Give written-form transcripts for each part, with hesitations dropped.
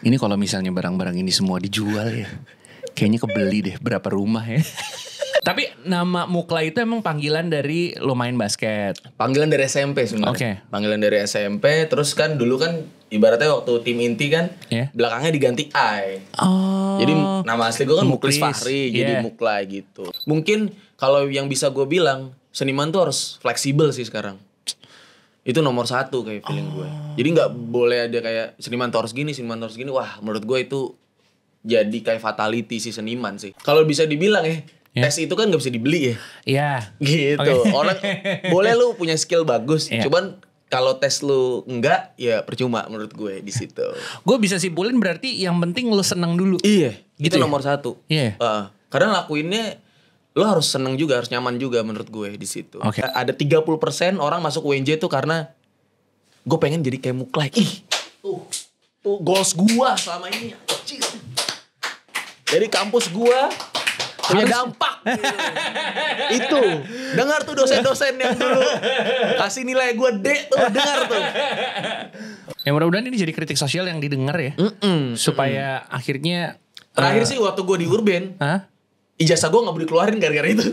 Ini kalau misalnya barang-barang ini semua dijual ya, kayaknya kebeli deh berapa rumah ya. Tapi nama Mukla itu emang panggilan dari lo main basket. Panggilan dari SMP sebenarnya. Oke. Panggilan dari SMP. Terus kan dulu kan ibaratnya waktu tim inti kan, belakangnya diganti I. Oh. Jadi nama asli gue kan Muklis Muklis. Fahri, jadi Mukla gitu. Mungkin kalau yang bisa gue bilang, seniman tuh harus fleksibel sih sekarang. Itu nomor satu kayak feeling gue. Jadi nggak boleh ada kayak seniman tuh harus gini, seniman tuh harus gini. Wah, menurut gue itu jadi kayak fatality si seniman sih. Kalau bisa dibilang tes itu kan nggak bisa dibeli ya. Iya. Gitu. Orang boleh lu punya skill bagus, cuman kalau tes lu enggak, ya percuma menurut gue di situ. Gue bisa simpulin berarti yang penting lo senang dulu. Iya, gitu itu ya? nomor satu. Iya. Karena lakuinnya lo harus seneng juga, harus nyaman juga menurut gue di situ. Oke. Ada 30% orang masuk UNJ tuh karena gue pengen jadi kayak Muklai. Tuh goals gua selama ini. Jadi kampus gua punya dampak. Itu. Dengar tuh dosen-dosen yang dulu kasih nilai gua D tuh, dengar tuh. Ya mudah-mudahan ini jadi kritik sosial yang didengar ya. Supaya akhirnya Terakhir sih waktu gua di Urban, ijazah gua gak boleh dikeluarin gara-gara itu.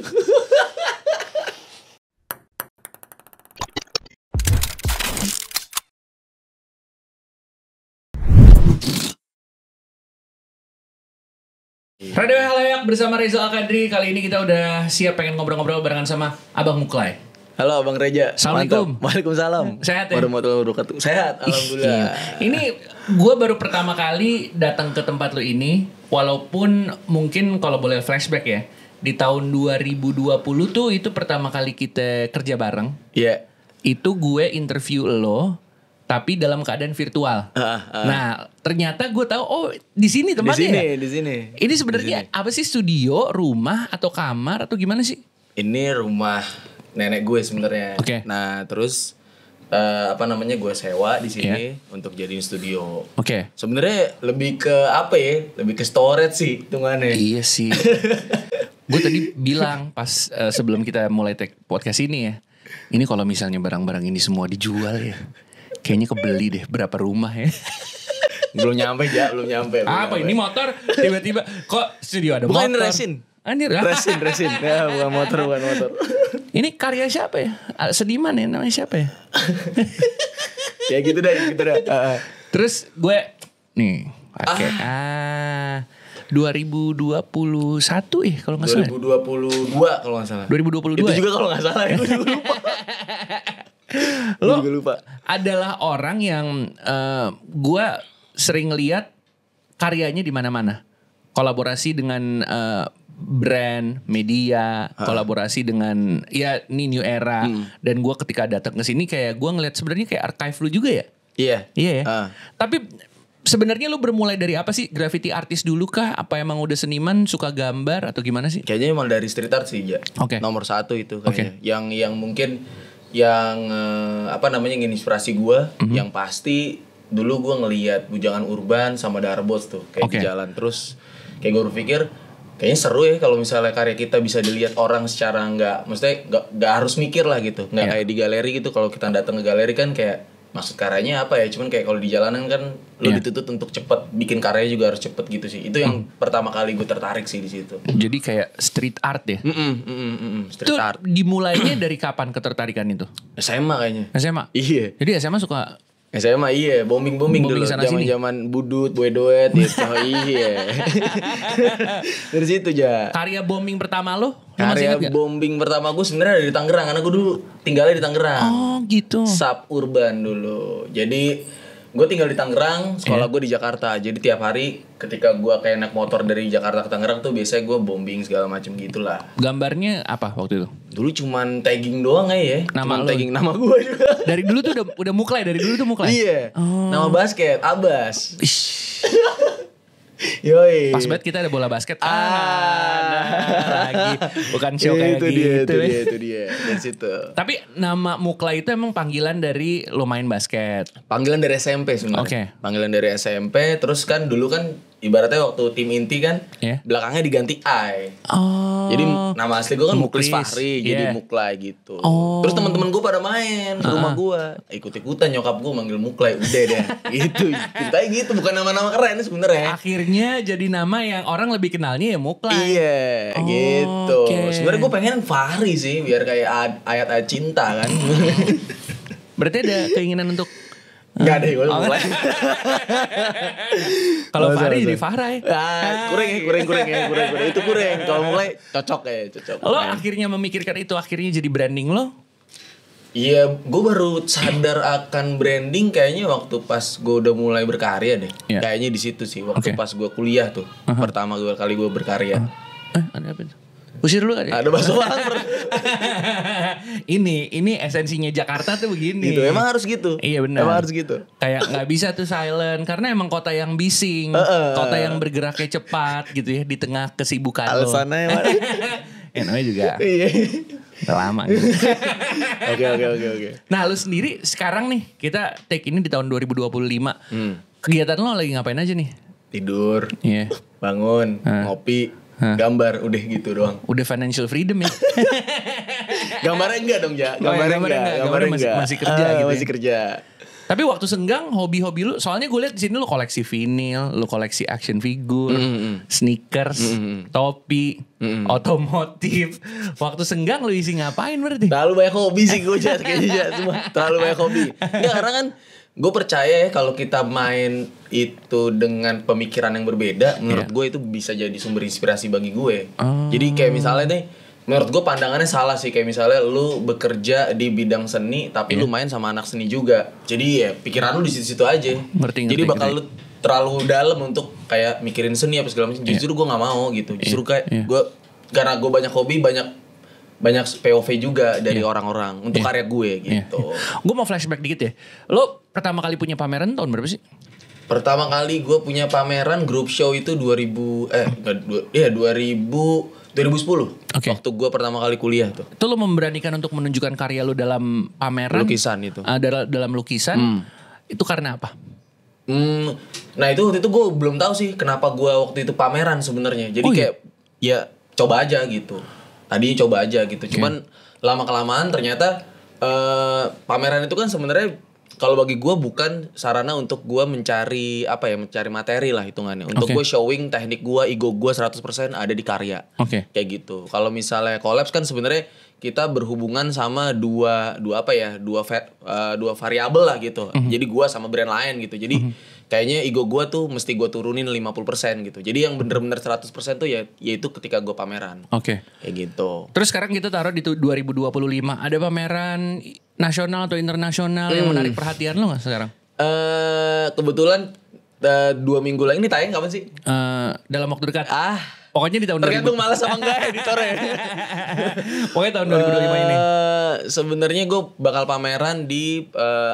Radio Halayak bersama Reza Al-Qadri. Kali ini kita udah siap pengen ngobrol-ngobrol barengan sama Abang Muklai. Halo Abang Reja. Assalamualaikum. Waalaikumsalam. Sehat ya? Warahmatullahi wabarakatuh. Sehat, alhamdulillah. Ini gue baru pertama kali datang ke tempat lu ini. Walaupun mungkin kalau boleh flashback ya, di tahun 2020 tuh itu pertama kali kita kerja bareng. Iya. Itu gue interview lo, tapi dalam keadaan virtual. Nah, ternyata gue tahu di sini tempatnya. Di sini. Ini sebenarnya apa sih, studio, rumah atau kamar atau gimana sih? Ini rumah nenek gue sebenarnya. Oke. Nah, terus gue sewa di sini untuk jadiin studio. Oke. Sebenarnya lebih ke apa ya? Lebih ke storage sih hitungannya. Iya sih. Gue tadi bilang pas sebelum kita mulai take podcast ini ya. Ini kalau misalnya barang-barang ini semua dijual ya, kayaknya kebeli deh berapa rumah ya. belum nyampe. Apa ini motor tiba-tiba kok studio ada bukan motor? resin. Anjir. Resin. Ya, bukan motor. Ini karya siapa ya? Seniman ya, namanya siapa ya? Ya gitu dah. Terus gue nih pakai 2021 kalau nggak salah. 2022 kalau nggak salah. 2022. Itu ya? juga kalau nggak salah ya, gue juga lupa. Lo juga lupa. Adalah orang yang gue sering lihat karyanya di mana-mana. Kolaborasi dengan brand, media, kolaborasi dengan ini New Era. Dan gue ketika datang ke sini kayak gue ngeliat sebenarnya kayak archive lu juga ya. Iya. Iya ya. Tapi sebenarnya lu bermulai dari apa sih? Graffiti artis dulu kah? Apa emang udah seniman, suka gambar atau gimana sih? Kayaknya emang dari street art sih ya. Oke. Nomor satu itu kayaknya. Yang mungkin yang nginspirasi gue, yang pasti dulu gue ngelihat Bujangan Urban sama Darbots tuh kayak di jalan. Terus kayak gue berpikir kayaknya seru ya kalau misalnya karya kita bisa dilihat orang secara maksudnya nggak harus mikir lah gitu, nggak kayak di galeri gitu. Kalau kita datang ke galeri kan kayak maksud karyanya apa ya, cuman kayak kalau di jalanan kan lo dituntut untuk cepet, bikin karyanya juga harus cepet gitu sih. Itu yang pertama kali gue tertarik sih di situ. Jadi kayak street art ya. Street art. Dimulainya dari kapan ketertarikan itu? SMA kayaknya. SMA. Iya. Jadi SMA suka SMA bombing dulu, zaman budut, boy-doet gitu. Iya. Dari situ aja. Karya bombing pertama lo? Karya bombing pertama gue sebenarnya dari Tangerang, karena gue dulu tinggalnya di Tangerang. Oh gitu. Suburban dulu. Jadi gue tinggal di Tangerang, sekolah gue di Jakarta. Jadi tiap hari ketika gue kayak naik motor dari Jakarta ke Tangerang tuh biasanya gue bombing segala macam gitulah. Gambarnya apa waktu itu? Dulu cuman tagging doang ya. Nama tagging nama gue juga. Dari dulu tuh udah Muklai, dari dulu tuh Muklai. Iya. Nama basket Abbas. Yoi. Pas banget kita ada bola basket. Lagi bukan show kayak gitu. Itu dia. Dari situ. Tapi nama Muklai itu emang panggilan dari lo main basket. Panggilan dari SMP sebenarnya. Oke. Panggilan dari SMP. Terus kan dulu kan ibaratnya waktu tim inti kan belakangnya diganti I. Jadi nama asli gue kan Muklis Fahri, jadi Muklai gitu. Terus teman-teman gue pada main ke rumah gue, ikut-ikutan nyokap gue manggil Muklai, udah deh. Gitu, ceritanya gitu, bukan nama-nama keren sebenarnya. Akhirnya jadi nama yang orang lebih kenalnya ya Muklai. Iya, gitu. Sebenarnya gue pengen Fahri sih, biar kayak ayat-ayat cinta kan. Berarti ada keinginan untuk Enggak deh, gue Muklai. Kalau Fahri jadi Fahrai. Kurang. Itu kurang. Kalau Muklai cocok. Lo akhirnya memikirkan itu, akhirnya jadi branding lo? Iya, gue baru sadar akan branding kayaknya waktu pas gue udah mulai berkarya deh. Kayaknya di situ sih, waktu pas gue kuliah tuh. Pertama kali gue berkarya. Ada apa itu? Usir dulu ada. Ada bakso Malang. Ini esensinya Jakarta tuh begini. Gitu, emang harus gitu. Iya benar. Emang harus gitu. Kayak nggak bisa tuh silent karena emang kota yang bising, kota yang bergeraknya cepat gitu ya di tengah kesibukan lo. Alasannya mana? Ya namanya juga. Iya. Udah lama gitu. Oke. Nah, lu sendiri sekarang nih kita take ini di tahun 2025. Kegiatan lo lagi ngapain aja nih? Tidur. Bangun, ngopi. Gambar udah gitu doang. Udah financial freedom ya. Gambarnya enggak dong, Ja. Gambarnya enggak. Masih kerja gitu. Masih kerja. Tapi waktu senggang hobi-hobi lu, soalnya gue lihat di sini lu koleksi vinil, lu koleksi action figure, sneakers, topi, otomotif. Waktu senggang lu isi ngapain berarti? Terlalu banyak hobi sih gue kayaknya semua. Terlalu banyak hobi. Enggak, karena kan gue percaya ya kalau kita main itu dengan pemikiran yang berbeda, menurut gue itu bisa jadi sumber inspirasi bagi gue. Jadi kayak misalnya nih, menurut gue pandangannya salah sih. Kayak misalnya lu bekerja di bidang seni, tapi lu main sama anak seni juga. Jadi ya pikiran lu di situ-situ aja. Jadi bakal lu terlalu dalam untuk kayak mikirin seni apa segala macam. Justru gue nggak mau gitu. Justru kayak gue, karena gue banyak hobi, banyak POV juga dari orang-orang untuk karya gue gitu. Gue mau flashback dikit ya. Lo pertama kali punya pameran tahun berapa sih? Pertama kali gue punya pameran group show itu 2010. Waktu gue pertama kali kuliah tuh. Itu lo memberanikan untuk menunjukkan karya lo dalam pameran? Lukisan itu. Dalam lukisan. Itu karena apa? Nah itu waktu itu gue belum tahu sih kenapa gue waktu itu pameran sebenarnya. Jadi kayak ya coba aja gitu. Tadinya coba aja gitu. Cuman lama-kelamaan ternyata pameran itu kan sebenarnya kalau bagi gue bukan sarana untuk gue mencari mencari materi lah hitungannya. Untuk gue showing teknik gue, ego gue 100% ada di karya. Kayak gitu. Kalau misalnya collabs kan sebenarnya kita berhubungan sama dua variabel lah gitu. Jadi gue sama brand lain gitu. Jadi kayaknya ego gue tuh mesti gue turunin 50% gitu. Jadi yang bener-bener 100% tuh yaitu ketika gue pameran. Kayak gitu. Terus sekarang kita taruh di 2025. Ada pameran nasional atau internasional yang menarik perhatian lo gak sekarang? Kebetulan 2 minggu lagi ini tayang kapan sih? Dalam waktu dekat. Pokoknya di tahun tergantung malas sama enggak editornya. Pokoknya tahun 2025 ini. Sebenarnya gue bakal pameran di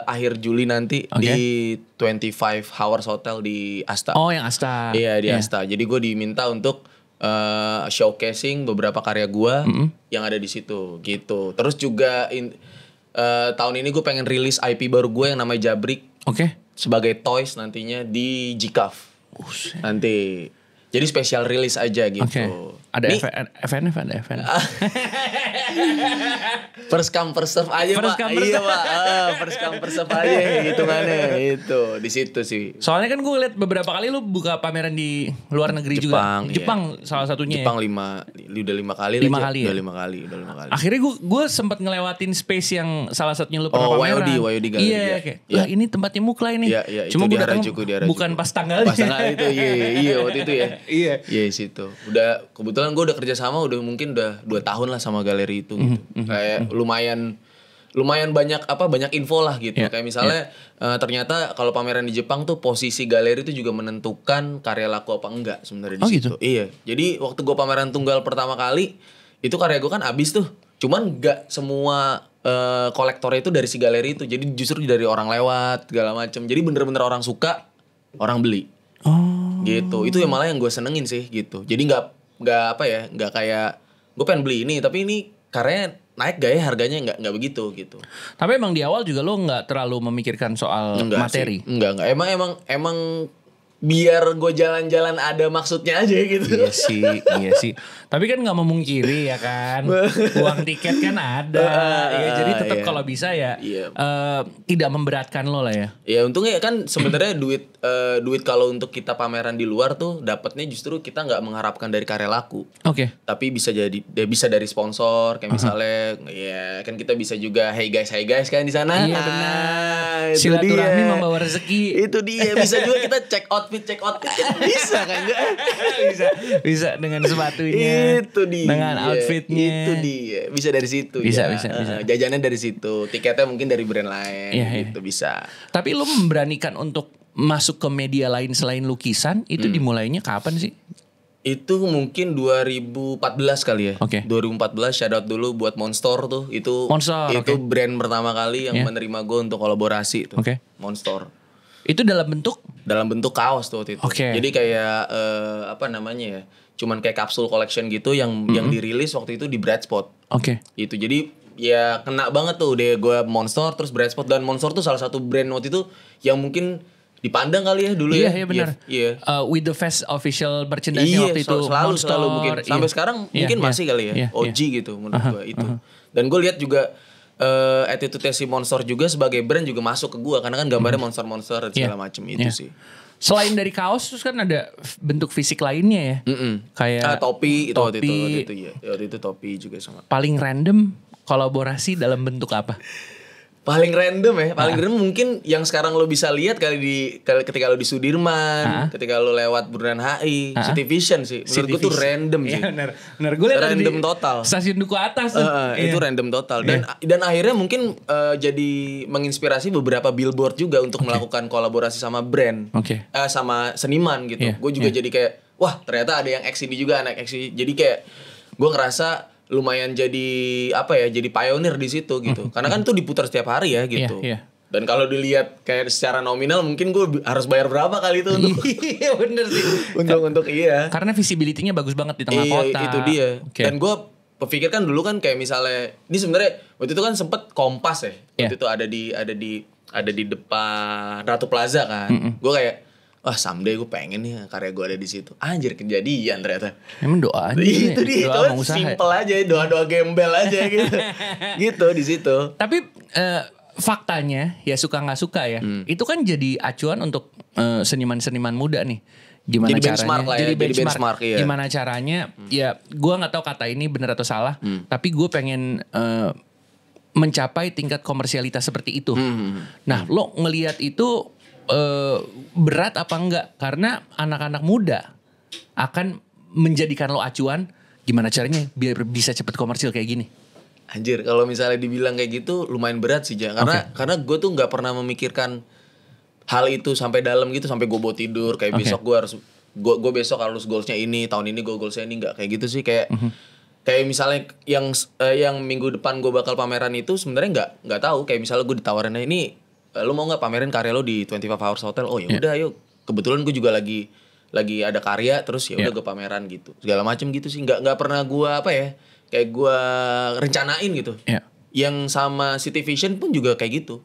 akhir Juli nanti di 25 Hours Hotel di Asta. Oh, yang Asta. Iya, di Asta. Jadi gue diminta untuk showcasing beberapa karya gue yang ada di situ gitu. Terus juga tahun ini gue pengen rilis IP baru gue yang namanya Jabrik. Sebagai toys nantinya di GCAF. Nanti. Jadi special release aja gitu. Ada event. First come first serve aja, Pak. Iya, Pak. First come first serve aja hitungannya itu. Di situ sih. Soalnya kan gue lihat beberapa kali lu buka pameran di luar negeri Jepang, juga. Jepang salah satunya. Jepang 5 kali. Udah 5 kali. Akhirnya gue sempat ngelewatin space yang salah satunya lu pernah pameran. YOD Gallery. Iya, kayak. Lah ini tempatnya Muklai nih. Iya, cuma gue datang pas bukan pas tanggalnya. Pas tanggal itu, iya waktu itu ya. Iya situ. Udah kebetulan gue udah kerja sama mungkin udah 2 tahun lah sama galeri itu gitu. Kayak lumayan banyak info lah gitu. Kayak misalnya ternyata kalau pameran di Jepang tuh posisi galeri itu juga menentukan karya laku apa enggak sebenarnya di situ. Gitu? Iya. Jadi waktu gue pameran tunggal pertama kali itu karya gue kan abis tuh. Cuman enggak semua kolektornya itu dari si galeri itu. Jadi justru dari orang lewat segala macam. Jadi bener-bener orang suka, orang beli. Gitu. Itu yang malah yang gue senengin sih gitu. Jadi nggak kayak gue pengen beli ini tapi ini karyanya naik gak ya harganya, nggak begitu gitu. Tapi emang di awal juga lo nggak terlalu memikirkan soal materi. Enggak. Emang biar gue jalan-jalan ada maksudnya aja gitu. Iya sih. Tapi kan nggak memungkiri ya kan, uang tiket kan ada. Ya, jadi tetap kalau bisa ya tidak memberatkan lo lah ya. Ya untungnya kan sebenarnya duit kalau untuk kita pameran di luar tuh dapatnya justru kita nggak mengharapkan dari karya laku. Oke. Tapi bisa dari sponsor kayak misalnya ya kan kita bisa juga hey guys kan di sana. Iya benar. Silaturahmi membawa rezeki. Itu dia, bisa juga kita check outfit bisa kan enggak? bisa dengan sepatunya. Itu dia. Dengan outfitnya. Itu dia. Bisa dari situ bisa. Jajannya dari situ, tiketnya mungkin dari brand lain gitu bisa. Tapi lu memberanikan untuk masuk ke media lain selain lukisan itu dimulainya kapan sih? Itu mungkin 2014 kali ya. 2014 shout out dulu buat Monster tuh. Itu brand pertama kali yang menerima gue untuk kolaborasi tuh. Monster. Itu dalam bentuk kaos tuh waktu itu. Jadi kayak apa namanya ya? Cuman kayak kapsul collection gitu yang dirilis waktu itu di Bradspot. Itu jadi ya kena banget tuh deh gue Monster terus Bradspot, dan Monster tuh salah satu brand waktu itu yang mungkin dipandang kali ya dulu ya. Iya benar. With the Fest official merchandise waktu itu selalu mungkin sampai sekarang mungkin masih kali ya. OG gitu menurut gue itu. Dan gue lihat juga attitude si Monster juga sebagai brand juga masuk ke gue karena kan gambarnya monster segala macam itu sih. Selain dari kaos terus kan ada bentuk fisik lainnya ya. Kayak topi itu waktu itu ya. Waktu itu topi juga sama. Paling random kolaborasi dalam bentuk apa? Paling random random mungkin yang sekarang lo bisa lihat ketika lo di Sudirman, ketika lo lewat Bundaran HI, City Vision sih. Menurut gue tuh random sih. Benar. Gue lihat random total. Stasiun Duku Atas tuh. Itu random total dan akhirnya mungkin jadi menginspirasi beberapa billboard juga untuk melakukan kolaborasi sama brand, sama seniman gitu. Gue juga jadi kayak wah ternyata ada yang X ini juga anak X ini. Jadi kayak gue ngerasa lumayan jadi jadi pionir di situ gitu. Karena kan itu diputar setiap hari ya gitu. Dan kalau dilihat kayak secara nominal mungkin gue harus bayar berapa kali itu untuk bener sih. untuk Karena visibility-nya bagus banget di tengah kota. Itu dia. Dan gue pikirkan dulu kan kayak misalnya ini sebenarnya waktu itu kan sempet Kompas ya. Waktu itu ada di depan Ratu Plaza kan. Gue kayak wah someday gue pengen nih karya gue ada di situ. Anjir kejadian ternyata. Emang doa aja. Itu dia, itu simple aja, doa-doa gembel aja gitu. Gitu di situ. Tapi faktanya ya suka nggak suka ya. Itu kan jadi acuan untuk seniman-seniman muda nih. Gimana jadi caranya? Jadi benchmark ya. Gimana caranya? Ya gue nggak tahu kata ini benar atau salah. Tapi gue pengen mencapai tingkat komersialitas seperti itu. Nah lo ngelihat itu berat apa enggak? Karena anak-anak muda akan menjadikan lo acuan gimana caranya biar bisa cepet komersil kayak gini. Anjir, kalau misalnya dibilang kayak gitu lumayan berat sih, karena gue tuh nggak pernah memikirkan hal itu sampai dalam gitu, sampai gue bawa tidur kayak besok gue besok harus goalsnya ini, tahun ini gue goalsnya ini, nggak kayak gitu sih. Kayak kayak misalnya yang minggu depan gue bakal pameran itu sebenarnya nggak tahu. Kayak misalnya gue ditawarin ini, lu mau nggak pamerin karya lo di 25 Hours Hotel? Oh ya udah ayo. Kebetulan gue juga lagi ada karya, terus ya udah gue pameran gitu. Segala macem gitu sih. Nggak pernah gue kayak gue rencanain gitu. Yang sama City Vision pun juga kayak gitu.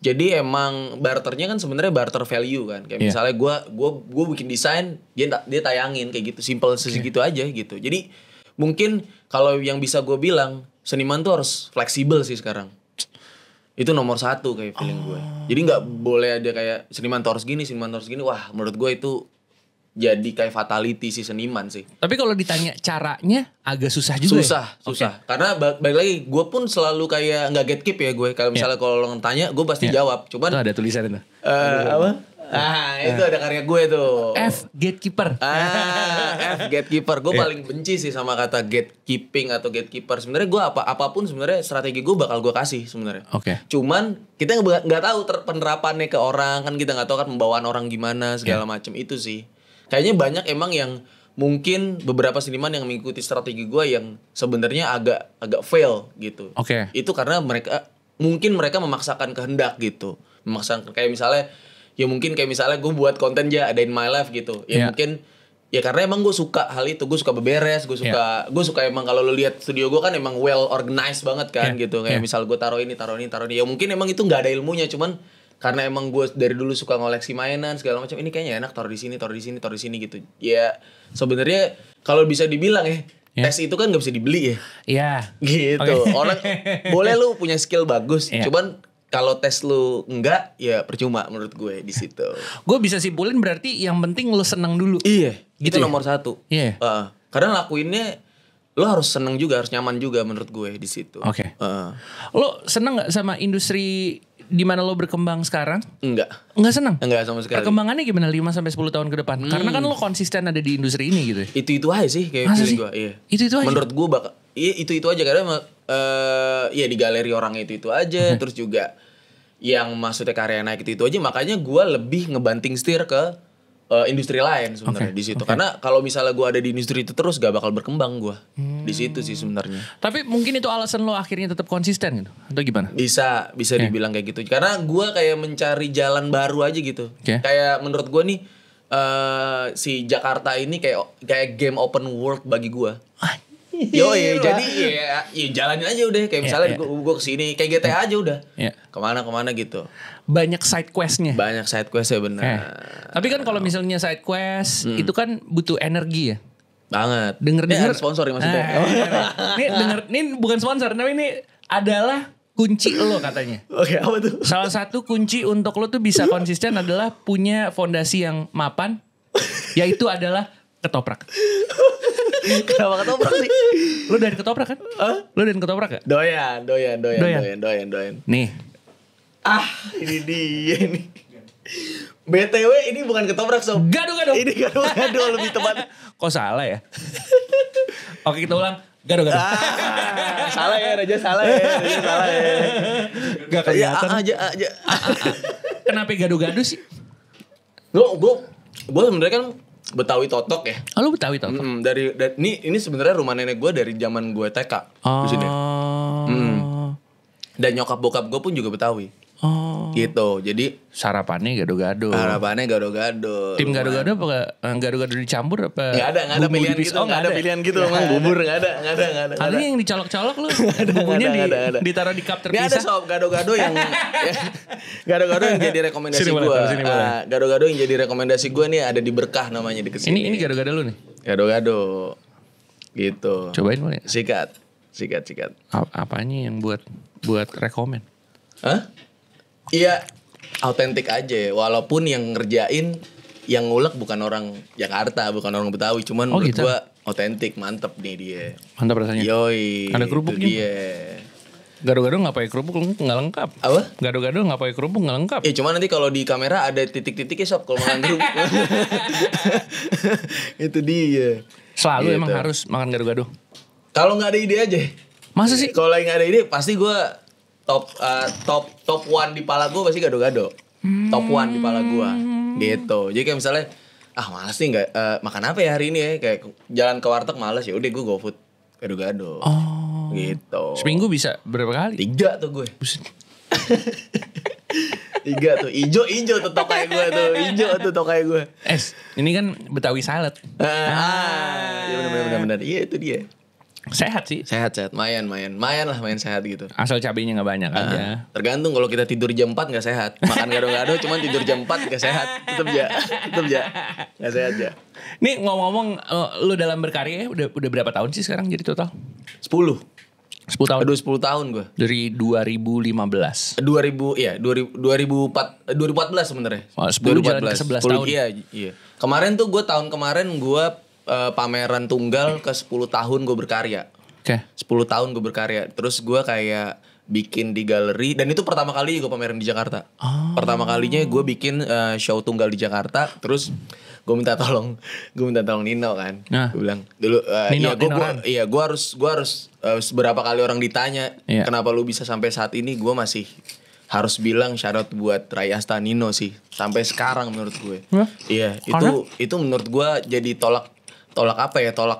Jadi emang barternya kan sebenarnya barter value kan. Kayak misalnya gue bikin desain, dia tayangin kayak gitu. Simple segitu aja gitu. Jadi mungkin kalau yang bisa gue bilang seniman tuh harus fleksibel sih sekarang. Itu nomor satu kayak feeling gue. Jadi gak boleh ada kayak seniman harus gini. Wah menurut gue itu jadi kayak fatality si seniman sih. Tapi kalau ditanya caranya agak susah juga. Susah. Karena balik lagi gue pun selalu kayak gak gatekeep ya gue. Kalau misalnya kalau lo tanya gue pasti jawab. Cuman itu ada tulisan itu. Apa? Itu ada karya gue tuh. F gatekeeper. F gatekeeper. Gue paling benci sih sama kata gatekeeping atau gatekeeper. Sebenarnya gue apapun sebenarnya strategi gue bakal gue kasih sebenarnya. Cuman kita nggak tahu penerapannya ke orang, kan kita nggak tahu kan pembawaan orang gimana segala macam itu sih. Kayaknya banyak emang yang mungkin beberapa seniman yang mengikuti strategi gue yang sebenarnya agak fail gitu. Itu karena mereka memaksakan kehendak gitu. Memaksakan kayak misalnya mungkin kayak misalnya gue buat konten aja ada in my life gitu. Mungkin ya karena emang gue suka hal itu, gue suka beberes, gue suka emang kalau lo lihat studio gue kan emang well organized banget kan gitu. Kayak misal gue taruh ini. Ya mungkin emang itu nggak ada ilmunya, cuman karena emang gue dari dulu suka ngoleksi mainan segala macam, ini kayaknya enak taruh di sini gitu. Ya sebenarnya kalau bisa dibilang ya, tes itu kan nggak bisa dibeli ya. Iya. Gitu. Orang boleh lu punya skill bagus, cuman kalau tes lu enggak, ya percuma menurut gue di situ. Gue bisa simpulin berarti yang penting lu senang dulu. Iya, gitu itu ya? nomor satu. Iya. Karena lakuinnya lo harus seneng juga, harus nyaman juga menurut gue di situ. Oke. Lo seneng nggak sama industri di mana lo berkembang sekarang? Enggak seneng? Enggak sama sekali. Perkembangannya gimana 5-10 tahun ke depan? Karena kan lo konsisten ada di industri ini gitu. Itu aja sih kayak feeling gue. Iya. Itu aja. Menurut gue itu aja karena ya di galeri orang itu aja. Terus juga yang maksudnya karya naik itu aja. Makanya gue lebih ngebanting setir ke industri lain sebenarnya di situ. Karena kalau misalnya gue ada di industri itu terus gak bakal berkembang gue. Di situ sih sebenarnya. Tapi mungkin itu alasan lo akhirnya tetap konsisten gitu atau gimana? Bisa dibilang kayak gitu. Karena gue kayak mencari jalan baru aja gitu. Kayak menurut gue nih si Jakarta ini kayak game open world bagi gue. Jadi ya jalanin aja udah. Kayak misalnya gue kesini kayak GTA aja udah. Kemana gitu. Banyak side questnya. Banyak side questnya benar. Tapi kan kalau misalnya side quest itu kan butuh energi ya. Banget. Dengar sponsor ya maksudnya. Ini bukan sponsor, tapi ini adalah kunci lo katanya. Oke, apa tuh? Salah satu kunci untuk lo tuh bisa konsisten adalah punya fondasi yang mapan, yaitu adalah ketoprak. Kenapa ketoprak sih? Lo dari ketoprak kan? Lo dari ketoprak gak? Doyan. Nih. Ini dia nih. BTW ini bukan ketoprak sob. Gado-gado. Ini gado-gado lebih tepat. Kok salah ya? Oke, kita ulang. Gado-gado. Salah ya Raja, salah ya. Gak kelihatan. Aja. Kenapa gado-gado sih? Gue sebenarnya kan Betawi totok ya. Lu Betawi totok. Ini sebenarnya rumah nenek gue dari zaman gue TK di sini. Dan nyokap bokap gue pun juga Betawi. Gitu. Jadi sarapannya gado-gado. Tim gado-gado apa gado-gado dicampur apa? Enggak ada pilihan gitu. Enggak ada pilihan gitu emang bubur enggak ada. Ada yang dicolok-colok lu. Bumbunya ditaruh di cup terpisah. Ini ada sob gado-gado yang gado-gado yang jadi rekomendasi gue. Gado-gado yang jadi rekomendasi gue nih ada di Berkah namanya di kesini. Ini gado-gado lu nih. Gado-gado. Gitu. Cobain boleh? Sikat. Apanya yang buat rekomen? Hah? Iya, autentik aja. Walaupun yang ngerjain, yang ngulek bukan orang Jakarta, bukan orang Betawi, cuman menurut gua autentik, mantep nih dia. Mantap rasanya. Yoi. Ada kerupuknya. Dia. Gado-gado nggak pakai kerupuk nggak lengkap. Apa? Gado-gado nggak pakai kerupuk nggak lengkap. Cuma nanti kalau di kamera ada titik-titiknya sob kalau makan kerupuk. Itu dia. Selalu emang harus makan gado-gado. Kalau nggak ada ide aja. Masa sih? Kalau lagi nggak ada ide, pasti gua top one di pala gue pasti gado-gado. Top one di pala gue gitu. Jadi kayak misalnya malas nih nggak makan apa ya hari ini ya, kayak jalan ke warteg malas, ya udah gue GoFood gado-gado. Gitu. Seminggu bisa berapa kali? 3 tuh gue. 3 tuh. Ijo tuh tokai gue tuh. gue. Ini kan Betawi salad. Iya benar. Iya itu dia. Sehat sih. Sehat. Mayan sehat gitu. Asal cabenya gak banyak aja. Tergantung kalau kita tidur jam 4 gak sehat. Makan gado-gado cuman tidur jam 4 gak sehat. Tetep ya. Gak sehat ya. Nih ngomong-ngomong lu dalam berkarya udah berapa tahun sih sekarang jadi total? 10 tahun. Aduh 10 tahun gue. Dari 2015. 2014 sebenarnya. 10 jalan ke 11 tahun. Iya. Kemarin tuh gue tahun kemarin gue pameran tunggal ke 10 tahun gue berkarya. Oke. 10 tahun gue berkarya. Terus gue kayak bikin di galeri. Dan itu pertama kali gue pameran di Jakarta. Pertama kalinya gue bikin show tunggal di Jakarta. Terus gue minta tolong Nino kan. Gue bilang dulu gue harus beberapa kali orang ditanya kenapa lu bisa sampai saat ini, gue masih harus bilang shout out buat Rayasta Nino sih sampai sekarang menurut gue. Iya, itu menurut gue jadi tolak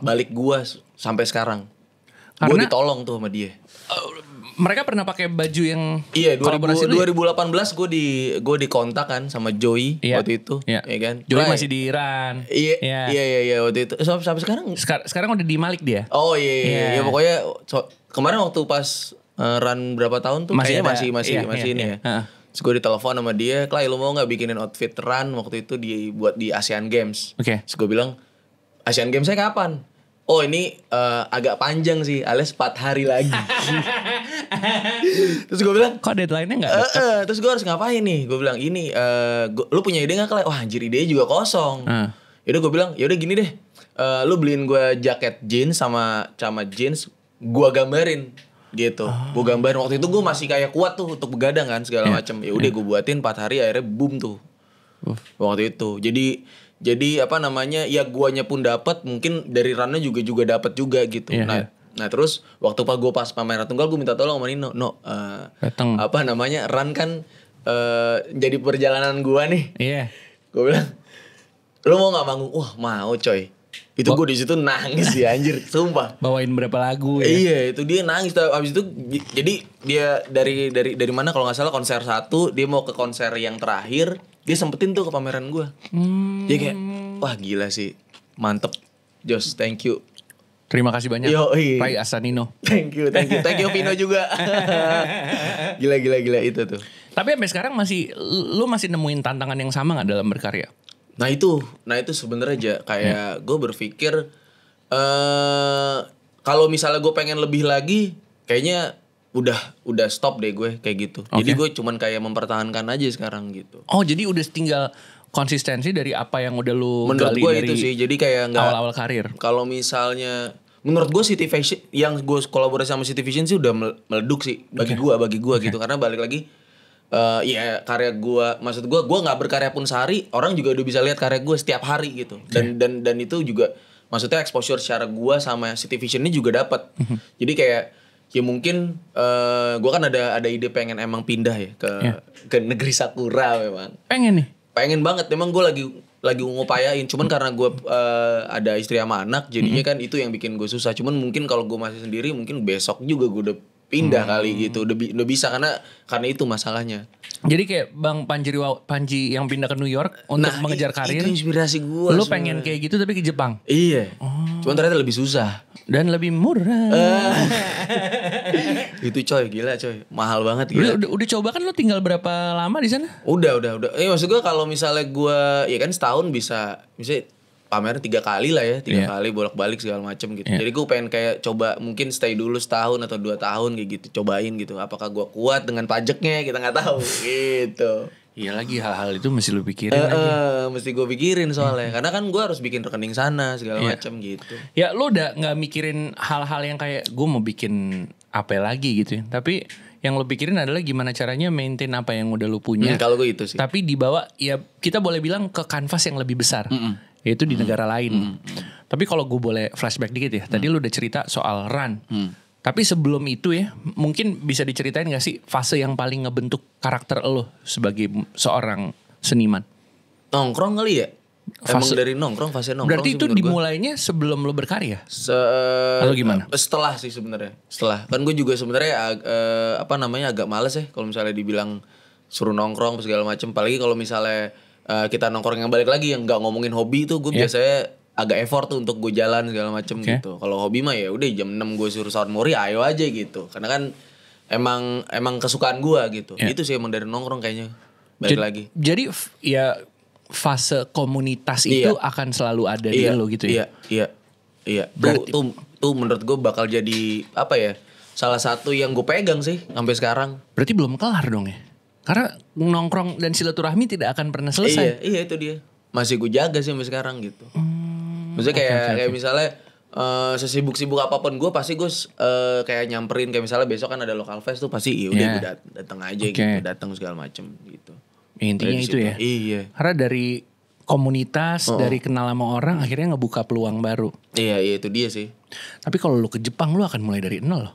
balik gue sampai sekarang. Gue ditolong tuh sama dia. Mereka pernah pakai baju yang 2018 gue dikontak kan sama Joey waktu itu, ya kan. Joey masih di Iran. Iya waktu itu. Sampai sekarang udah di Malik dia. Oh iya. Pokoknya kemarin waktu pas run berapa tahun tuh masih ini ya. Terus gue ditelepon sama dia, Clay lu mau gak bikinin outfit run waktu itu buat di Asian Games. Terus gue bilang, Asian Games saya kapan? Oh ini agak panjang sih, alias 4 hari lagi. Terus gue bilang, kok deadline-nya gak dekat? terus gue harus ngapain nih? Gue bilang ini, lu punya ide gak Clay? Wah anjir idenya juga kosong. Yaudah gue bilang, yaudah gini deh, lu beliin gue jaket jeans sama jeans, gue gambarin gitu. Gue gambarin, waktu itu gue masih kayak kuat tuh untuk begadang kan segala macam. Ya udah gue buatin 4 hari, akhirnya boom tuh. Waktu itu. Jadi apa namanya, ya guanya pun dapat, mungkin dari runnya juga dapat juga gitu. Nah terus waktu gue pas pameran tunggal, gue minta tolong sama Nino, apa namanya, run kan jadi perjalanan gue nih. Gue bilang, lu mau nggak manggung? Wah mau coy. Itu gue di situ nangis ya anjir, sumpah. Bawain berapa lagu ya? Iya, itu dia nangis. Abis itu jadi dia dari mana kalau nggak salah konser 1, dia mau ke konser yang terakhir, dia sempetin tuh ke pameran gue. Dia kayak, wah gila sih, mantep, Jos, thank you. Terima kasih banyak, Ray Asanino. Thank you Vino juga. Gila itu tuh. Tapi sampai sekarang lu masih nemuin tantangan yang sama nggak dalam berkarya? Nah itu sebenarnya aja kayak gue berpikir kalau misalnya gue pengen lebih lagi, kayaknya udah stop deh gue kayak gitu. Jadi gue cuman kayak mempertahankan aja sekarang gitu. Oh jadi udah tinggal konsistensi dari apa yang udah lu menurut gali gue dari itu sih. Jadi kayak nggak awal-awal karir. Kalau misalnya menurut gue City Vision, yang gue kolaborasi sama City Vision sih udah meleduk sih bagi gue gitu. Karena balik lagi ya karya gue, maksud gue nggak berkarya pun sehari, orang juga udah bisa lihat karya gue setiap hari gitu. Dan itu juga maksudnya exposure secara gue sama City Vision ini juga dapat. Jadi kayak ya mungkin gue kan ada ide pengen emang pindah ya ke negeri Sakura memang. Pengen banget, memang gue lagi ngupayain. Cuman karena gue ada istri sama anak, jadinya kan itu yang bikin gue susah. Cuman mungkin kalau gue masih sendiri, mungkin besok juga gue udah pindah kali gitu. Udah bisa karena itu masalahnya. Jadi kayak Bang Panji yang pindah ke New York untuk mengejar karir. Itu inspirasi gue. Lu pengen kayak gitu tapi ke Jepang. Iya. Cuman ternyata lebih susah dan lebih murah. Itu coy, gila coy, mahal banget gila. Udah coba kan, lu tinggal berapa lama di sana? Udah. Maksud gue kalau misalnya gue, ya kan setahun bisa pameran 3 kali lah ya, 3 kali bolak-balik segala macem gitu. Jadi gue pengen kayak coba mungkin stay dulu setahun atau 2 tahun kayak gitu, cobain gitu. Apakah gue kuat dengan pajaknya, kita nggak tahu gitu. Iya lagi, hal-hal itu mesti lu pikirin lagi. Mesti gue pikirin soalnya. Karena kan gue harus bikin rekening sana segala macam gitu. Ya lu udah gak mikirin hal-hal yang kayak gue mau bikin apa lagi gitu ya. Tapi yang lu pikirin adalah gimana caranya maintain apa yang udah lu punya. Kalau gue itu sih. Tapi dibawa, ya kita boleh bilang ke kanvas yang lebih besar. Yaitu di negara lain. Tapi kalau gue boleh flashback dikit ya. Tadi lu udah cerita soal run. Tapi sebelum itu ya, mungkin bisa diceritain gak sih fase yang paling ngebentuk karakter lo sebagai seorang seniman? Nongkrong kali ya? Emang dari fase nongkrong. Berarti itu dimulainya sebelum lo berkarya? Atau gimana? Setelah sih sebenarnya. Setelah. Kan gue juga sebenarnya agak males ya kalau misalnya dibilang suruh nongkrong segala macam. Apalagi kalau misalnya kita nongkrong yang balik lagi yang gak ngomongin hobi itu, gue biasanya agak effort tuh untuk gue jalan segala macem gitu. Kalau hobi mah ya udah jam 6 gue suruh Sound Mori, ayo aja gitu. Karena kan emang kesukaan gue gitu. Itu sih emang dari nongkrong kayaknya. Balik lagi. Jadi ya fase komunitas itu akan selalu ada di lo gitu ya. Iya. Tuh menurut gue bakal jadi apa ya? Salah satu yang gue pegang sih sampai sekarang. Berarti belum kelar dong ya? Karena nongkrong dan silaturahmi tidak akan pernah selesai. Iya itu dia. Masih gue jaga sih sampai sekarang gitu. Maksudnya kayak misalnya sesibuk-sibuk apapun gue pasti gue kayak nyamperin, kayak misalnya besok kan ada local fest tuh pasti ya udah gue datang aja gitu, datang segala macem gitu. Intinya itu ya. Iya. Karena dari komunitas, dari kenal sama orang, akhirnya ngebuka peluang baru. Iya itu dia sih. Tapi kalau lu ke Jepang lu akan mulai dari nol loh.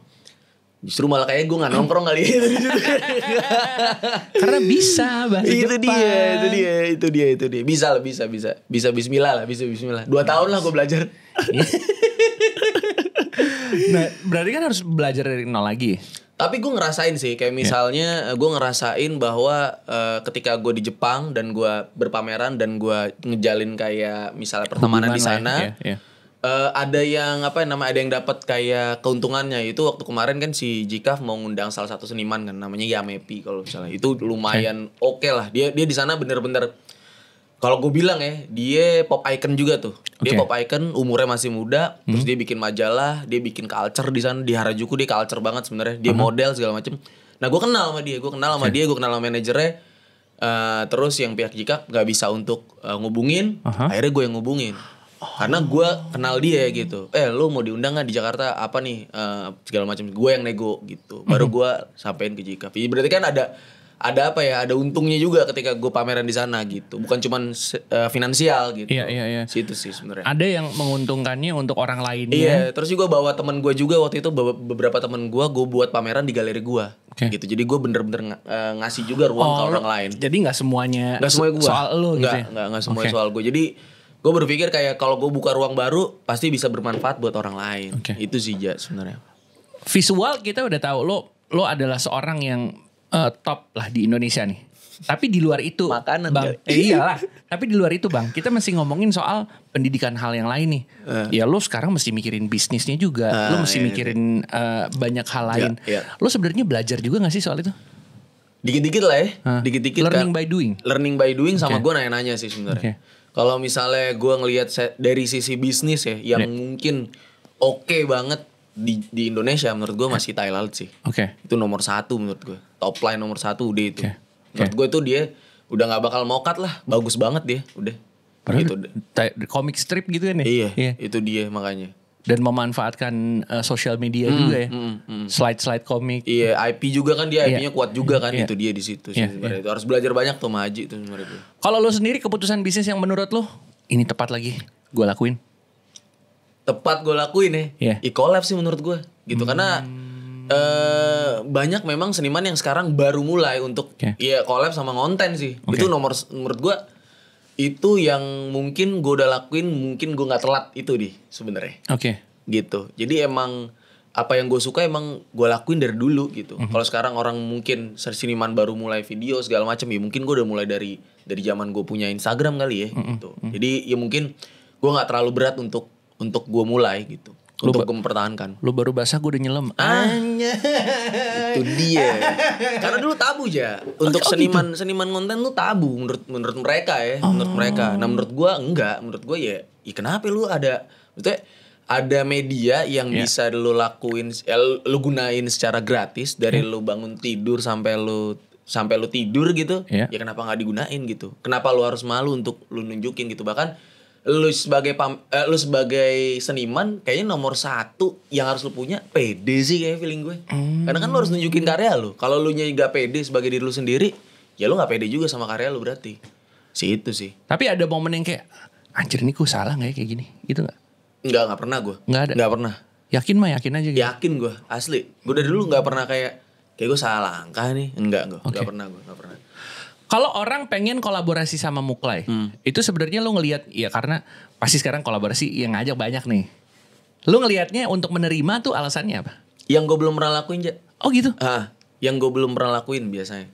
Justru malah kayak gue gak nongkrong kali itu. Karena bisa bahasa Jepang. Itu dia. Bisa bismillah. 2 tahun lah gue belajar. Nah berarti kan harus belajar dari nol lagi. Tapi gue ngerasain sih, kayak misalnya gue ngerasain bahwa ketika gue di Jepang dan gue berpameran dan gue ngejalin kayak misalnya pertemanan di sana, ada yang ada yang dapat kayak keuntungannya itu waktu kemarin kan si Jikaf mau ngundang salah satu seniman kan namanya Yamepi kalau misalnya itu lumayan oke lah dia di sana bener-bener kalau gue bilang ya dia pop icon juga tuh dia pop icon umurnya masih muda terus dia bikin majalah dia bikin culture di sana di Harajuku dia culture banget sebenarnya dia model segala macem. Nah gue kenal sama dia gue kenal sama manajernya. Terus yang pihak Jikaf nggak bisa untuk ngubungin akhirnya gue yang ngubungin. Karena gue kenal dia gitu. Lu mau diundang gak di Jakarta apa nih segala macam. Gue yang nego gitu. Baru gue sampein ke Jikaf. Berarti kan ada untungnya juga ketika gue pameran di sana gitu. Bukan cuman finansial gitu. Iya. Situ sih sebenarnya. Ada yang menguntungkannya untuk orang lainnya. Iya. Terus juga bawa teman gue juga waktu itu beberapa teman gue buat pameran di galeri gue. Gitu. Jadi gue bener-bener ngasih juga ruang ke orang lain. Jadi nggak semuanya gua. Soal lo gitu. Nggak semuanya soal gue. Jadi gue berpikir kayak kalau gue buka ruang baru pasti bisa bermanfaat buat orang lain. Itu sih sebenarnya. Visual kita udah tahu lo adalah seorang yang top lah di Indonesia nih. Tapi di luar itu makanan Bang. Iyalah. Tapi di luar itu Bang, kita mesti ngomongin soal pendidikan hal yang lain nih. Ya lo sekarang mesti mikirin bisnisnya juga. Lo mesti mikirin banyak hal lain. Lo sebenarnya belajar juga gak sih soal itu? Dikit-dikit lah ya. Dikit-dikit Learning by doing. Learning by doing sama gue nanya-nanya sih sebenarnya. Kalau misalnya gue ngelihat dari sisi bisnis ya, yang mungkin oke banget di Indonesia menurut gue masih Thai Laut sih. Itu nomor 1 menurut gue. Top line nomor 1 udah itu. Menurut gue tuh dia udah nggak bakal mokat lah, bagus banget dia, udah. Gitu. Comic strip gitu kan ya? Iya, itu dia makanya. Dan memanfaatkan sosial media juga ya. Slide komik. Iya, IP juga kan dia IP-nya kuat juga kan itu dia di situ sih sebenarnya. Itu harus belajar banyak tuh sama Haji tuh sebenarnya. Kalau lo sendiri keputusan bisnis yang menurut lo ini tepat lagi gue lakuin? Tepat gue lakuin ya. E-collab sih menurut gue. Gitu karena banyak memang seniman yang sekarang baru mulai untuk collab sama konten sih. Itu menurut gue itu yang mungkin gue udah lakuin, mungkin gue nggak telat itu sebenarnya. Gitu. Jadi emang apa yang gue suka emang gue lakuin dari dulu gitu. Kalau sekarang orang mungkin seniman baru mulai video segala macam ya mungkin gue udah mulai dari zaman gue punya Instagram kali ya. Gitu. Jadi ya mungkin gue nggak terlalu berat untuk gue mulai gitu. Untuk gue mempertahankan. Lu baru basah gue udah nyelam. Itu dia. Karena dulu tabu aja. Untuk seniman konten tuh tabu menurut mereka ya. Menurut mereka. Nah menurut gue enggak. Menurut gue ya kenapa lu maksudnya ada media yang bisa lu lakuin, lu gunain secara gratis dari lu bangun tidur sampai lu tidur gitu. Ya kenapa nggak digunain gitu? Kenapa lu harus malu untuk lu nunjukin gitu? Bahkan lu sebagai seniman kayaknya nomor 1 yang harus lu punya pede sih kayak feeling gue. Karena kan lu harus nunjukin karya lu. Kalau lu gak pede sebagai diri lu sendiri, ya lu gak pede juga sama karya lu berarti. Itu sih. Tapi ada momen yang kayak anjir ini gue salah gak ya kayak gini? Gitu gak? Gak pernah gue. Gak pernah. Yakin aja gitu. Yakin gue, asli. Gue dari dulu gak pernah kayak gue salah langkah nih. Enggak gue. Gak pernah. Kalau orang pengen kolaborasi sama Muklai, itu sebenarnya lu ngelihat ya karena pasti sekarang kolaborasi yang ngajak banyak nih. Lu ngelihatnya untuk menerima tuh alasannya apa? Yang gue belum pernah lakuin aja. Oh gitu? Yang gue belum pernah lakuin biasanya.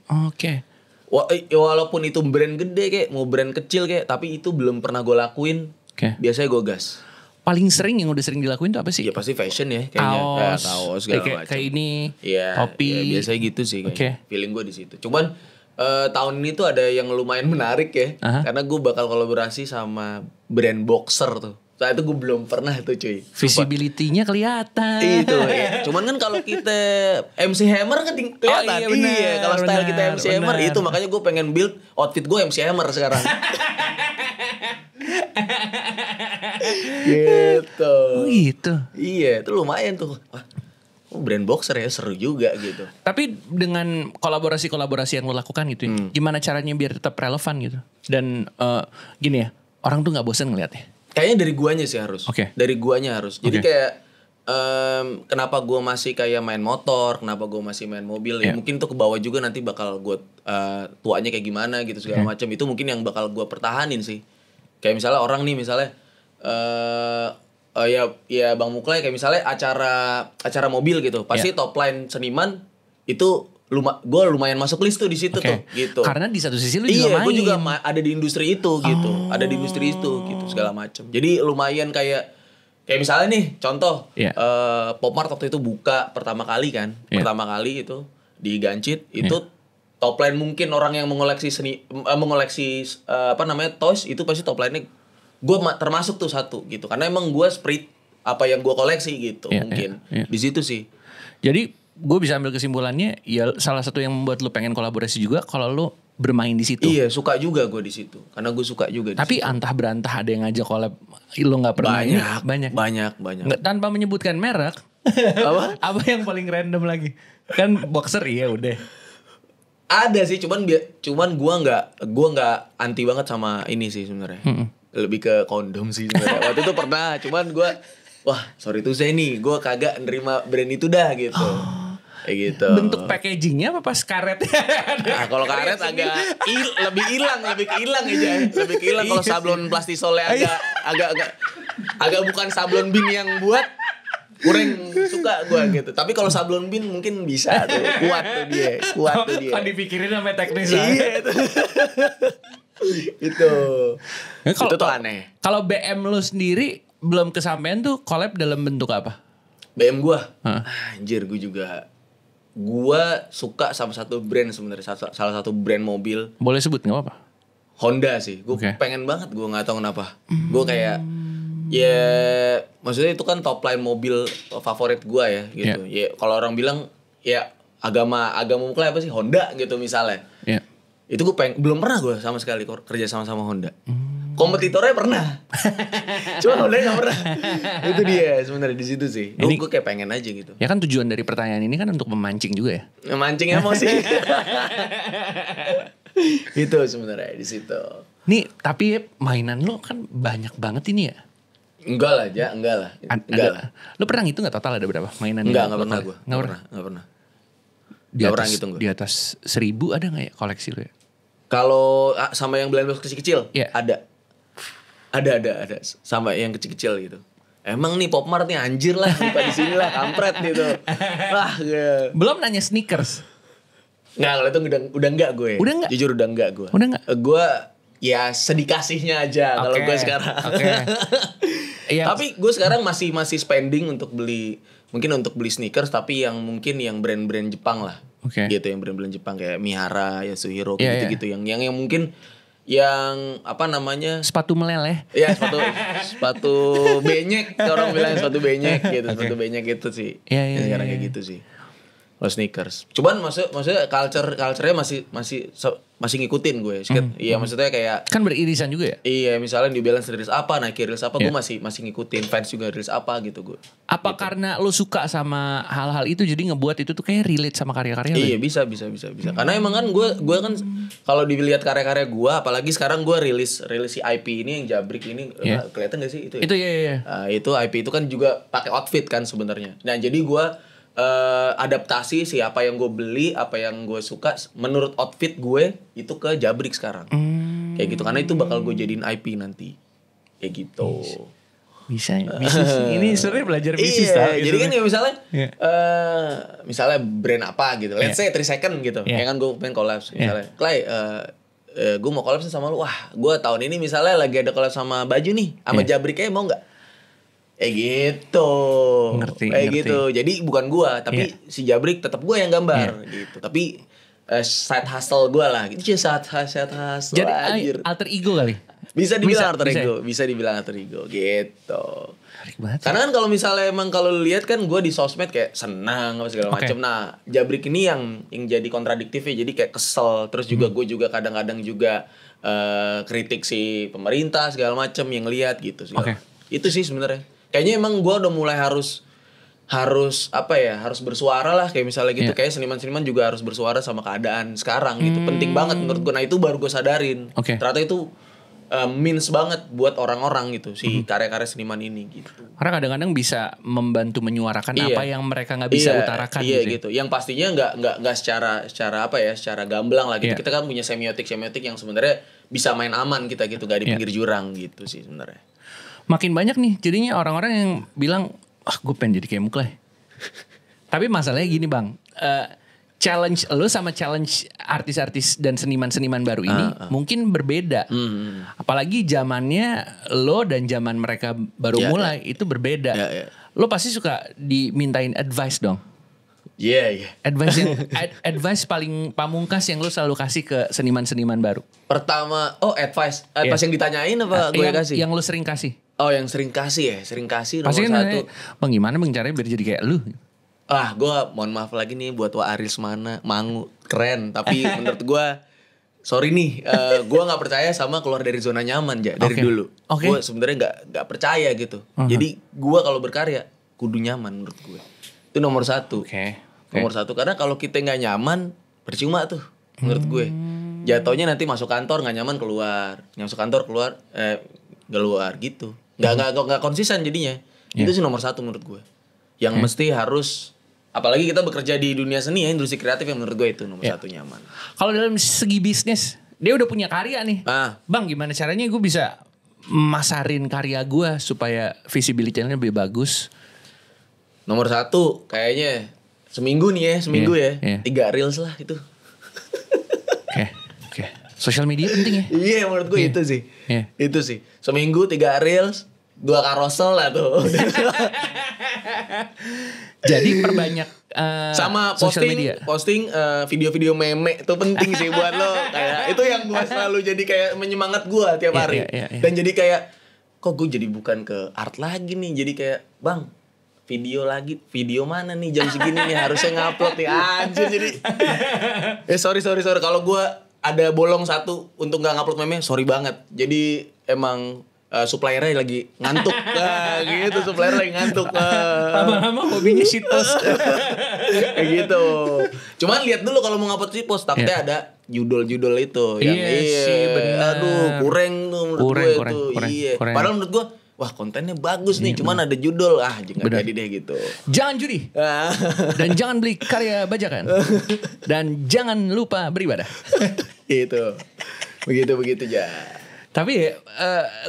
Walaupun itu brand gede mau brand kecil tapi itu belum pernah gue lakuin. Biasanya gue gas. Paling sering yang udah sering dilakuin tuh apa sih? Ya pasti fashion ya kayaknya. Kaos segala macam. Kayak ini, topi. Ya, biasanya gitu sih kayaknya. Feeling gue di situ. Cuman tahun ini tuh ada yang lumayan menarik ya. Karena gue bakal kolaborasi sama brand boxer tuh. Saat itu gue belum pernah tuh cuy. Visibility-nya kelihatan. Itu ya. Cuman kan kalau kita MC Hammer kan kelihatan. Iya, kalau style kita MC Hammer itu makanya gue pengen build outfit gue MC Hammer sekarang. Gitu. Oh gitu. Iya, itu lumayan tuh. Brand boxer ya seru juga gitu. Tapi dengan kolaborasi yang lo lakukan gitu ya, gimana caranya biar tetap relevan gitu? Dan gini ya, orang tuh gak bosan ngeliatnya. Kayaknya dari guanya sih harus. Dari guanya harus. Jadi kayak kenapa gua masih kayak main motor, kenapa gua masih main mobil ya mungkin tuh ke bawah juga nanti bakal gua tuanya kayak gimana gitu segala macam. Itu mungkin yang bakal gua pertahanin sih. Kayak misalnya orang nih misalnya ya Bang Muklai kayak misalnya acara mobil gitu. Pasti top line seniman itu gue lumayan masuk list tuh di situ tuh gitu. Karena di satu sisi lu juga main. Gue juga ada di industri itu gitu. Ada di industri itu gitu segala macam. Jadi lumayan kayak Kayak misalnya nih contoh Iya. Pop Mart waktu itu buka pertama kali kan. Iya. Pertama kali itu di Gancit itu top line mungkin orang yang mengoleksi toys itu pasti top line-nya gue termasuk tuh satu gitu. Karena emang gue spirit apa yang gue koleksi gitu mungkin. Di situ sih. Jadi gue bisa ambil kesimpulannya ya salah satu yang membuat lu pengen kolaborasi juga kalau lu bermain di situ. Iya, suka juga gue di situ. Karena gue suka juga di Tapi situ. antah berantah ada yang ngajak collab lu nggak pernah ini? Banyak. Banyak. Tanpa menyebutkan merek. Apa? Apa yang paling random lagi? Kan boxer iya udah. Ada sih, cuman gua nggak anti banget sama ini sih sebenarnya. Lebih ke kondom sih sebenarnya. Waktu itu pernah, cuman gua sorry tuh saya nih, gua kagak nerima brand itu dah gitu. Kayak gitu. Bentuk packagingnya apa pas karet? Nah, kalau karet lebih hilang aja. Lebih ke hilang kalau sablon plastisolnya agak bukan sablon bin yang buat kurang suka gue gitu. Tapi kalau sablon bin mungkin bisa tuh. Kuat tuh dia. Kan dipikirin sampai teknis. Iya itu. Itu tuh aneh. Kalau BM lu sendiri belum kesampaian tuh collab dalam bentuk apa? BM gue anjir gue suka sama satu brand sebenarnya, salah satu brand mobil. Boleh sebut nggak apa-apa? Honda sih. Gue pengen banget, gue nggak tahu kenapa. Gue kayak ya maksudnya itu kan top line mobil favorit gue ya gitu. Ya kalau orang bilang ya agama mukanya apa sih Honda gitu misalnya. Itu gue belum pernah gue sama sekali kerja sama Honda. Kompetitornya pernah. Cuma Honda nggak pernah. Itu dia sebenarnya di situ sih. Gue kayak pengen aja gitu. Ya kan tujuan dari pertanyaan ini kan untuk memancing juga ya. Memancing emosi. Itu sebenarnya di situ. Nih tapi mainan lo kan banyak banget ini ya. Enggak lah. Lo pernah ngitung nggak total ada berapa mainan? Nggak pernah gue. Nggak pernah. Di atas 1.000 ada nggak ya koleksi lo ya? Kalau sama yang blend kecil-kecil ada. Sama yang kecil-kecil gitu. Emang nih Pop Mart nih anjir lah, di sini lah kampret gitu. Belum nanya sneakers. Nggak, kalau itu udah enggak gue. Udah enggak? Jujur udah enggak gue. Udah enggak? Gue ya sedikasihnya aja kalau gue sekarang. Tapi gue sekarang masih spending untuk beli sneakers tapi yang mungkin yang brand-brand Jepang lah. Gitu yang brand-brand Jepang kayak Mihara, Yasuhiro gitu-gitu yang mungkin yang apa namanya? Sepatu meleleh. Iya, sepatu benyek, orang bilang sepatu benyek gitu, sepatu benyek gitu sih. Iya. Sekarang kayak gitu sih. Kalau sneakers. Cuman maksudnya culture-nya masih ngikutin gue. Iya, maksudnya kayak kan beririsan juga ya? Iya, misalnya New Balance rilis apa, Nike rilis apa, gue masih ngikutin. Fans juga rilis apa gitu gue. Apa gitu. Karena lo suka sama hal-hal itu jadi ngebuat itu tuh kayak relate sama karya-karya lo? Iya, bisa. Karena emang kan gue kan kalau dilihat karya-karya gue, apalagi sekarang gue rilis si IP ini yang Jabrik ini, kelihatan gak sih itu? Itu ya. Itu IP itu kan juga pakai outfit kan sebenarnya. Nah, jadi gue adaptasi sih apa yang gue beli, apa yang gue suka menurut outfit gue itu ke Jabrik sekarang. Kayak gitu, karena itu bakal gue jadiin IP nanti. Kayak gitu. Bisa sih. Ini sebenarnya belajar bisnis. Jadi kan ya misalnya brand apa gitu. Let's say 3 Second gitu. Ya kan gue pengen collab misalnya. Clay, gue mau collab sama lu. Wah, gue tahun ini misalnya lagi ada collab sama baju nih, sama Jabrik kayak mau nggak? Gitu. Ngerti. Gitu. Jadi bukan gua, tapi si Jabrik tetap gua yang gambar gitu. Tapi side hustle gua lah. Gitu side hustle. Jadi anjir. Alter ego kali. Bisa dibilang alter ego gitu. Karena kan kalau misalnya emang kalau lihat kan gua di sosmed kayak senang apa segala macam. Nah, Jabrik ini yang jadi kontradiktifnya, jadi kayak kesel. Terus juga gua juga kadang-kadang juga kritik si pemerintah segala macam yang lihat gitu sih. Itu sih sebenarnya. Kayaknya emang gue udah mulai harus bersuara lah kayak misalnya gitu. Kayak seniman-seniman juga harus bersuara sama keadaan sekarang gitu. Penting banget menurut gue. Nah itu baru gue sadarin. Ternyata itu means banget buat orang-orang gitu si karya-karya seniman ini gitu. Karena kadang-kadang bisa membantu menyuarakan apa yang mereka nggak bisa utarakan. Iya gitu. Yang pastinya nggak secara gamblang lah gitu. Kita kan punya semiotik yang sebenarnya bisa main aman kita gitu, gak di pinggir jurang gitu sih sebenarnya. Makin banyak nih jadinya orang-orang yang bilang gue pengen jadi kayak Muklay. Tapi masalahnya gini bang, challenge lo sama challenge artis-artis dan seniman-seniman baru ini mungkin berbeda. Apalagi zamannya lo dan zaman mereka baru mulai itu berbeda. Lo pasti suka dimintain advice dong. Iya. Advice yang advice paling pamungkas yang lo selalu kasih ke seniman-seniman baru. Pertama, advice yang ditanyain apa gue kasih? Yang lo sering kasih. Oh, yang sering kasih ya, sering kasih nomor pasti satu. Bang, gimana bang caranya biar jadi kayak lu? Gue mohon maaf lagi nih buat Wak Aris Mangu, keren. Tapi menurut gue, sorry nih, gue nggak percaya sama keluar dari zona nyaman dari dulu. Gue sebenarnya nggak percaya gitu. Jadi gue kalau berkarya kudu nyaman menurut gue. Itu nomor satu. Nomor satu, karena kalau kita nggak nyaman percuma tuh menurut gue. Jatuhnya nanti masuk kantor nggak nyaman keluar, masuk kantor keluar gitu. Nggak konsisten jadinya. Itu sih nomor satu menurut gue. Yang mesti harus, apalagi kita bekerja di dunia seni ya, industri kreatif, yang menurut gue itu nomor satu nyaman. Kalau dalam segi bisnis, dia udah punya karya nih. Bang, gimana caranya gue bisa masarin karya gue supaya visibility-nya lebih bagus? Nomor satu kayaknya seminggu nih ya, 3 reels lah itu. Oke. Sosial media penting ya? Iya, menurut gue itu sih. Itu sih. Seminggu 3 reels, 2 carousel lah tuh. Jadi perbanyak sama posting video-video meme itu penting sih buat lo. Kayak itu yang gue selalu jadi kayak menyemangat gue tiap hari. Dan jadi kayak, kok gue jadi bukan ke art lagi nih. Jadi kayak, bang, video mana nih jam segini nih harusnya ngupload nih anjir. Jadi sorry kalau gue ada bolong satu untuk nggak ngupload meme, sorry banget. Jadi emang suppliernya lagi ngantuk. Gitu, supplier lagi ngantuk. Lama-lama hobinya shitpost. Kayak gitu. Cuman lihat dulu kalau mau ngupload shitpost, takutnya ada judul-judul itu yang benar. Aduh, kurang tuh menurut gue tuh. Padahal menurut gue, wah kontennya bagus nih, cuman ada judul, nggak jadi deh gitu. Jangan judi. Dan jangan beli karya bajakan. Dan jangan lupa beribadah. Gitu. Begitu aja. Tapi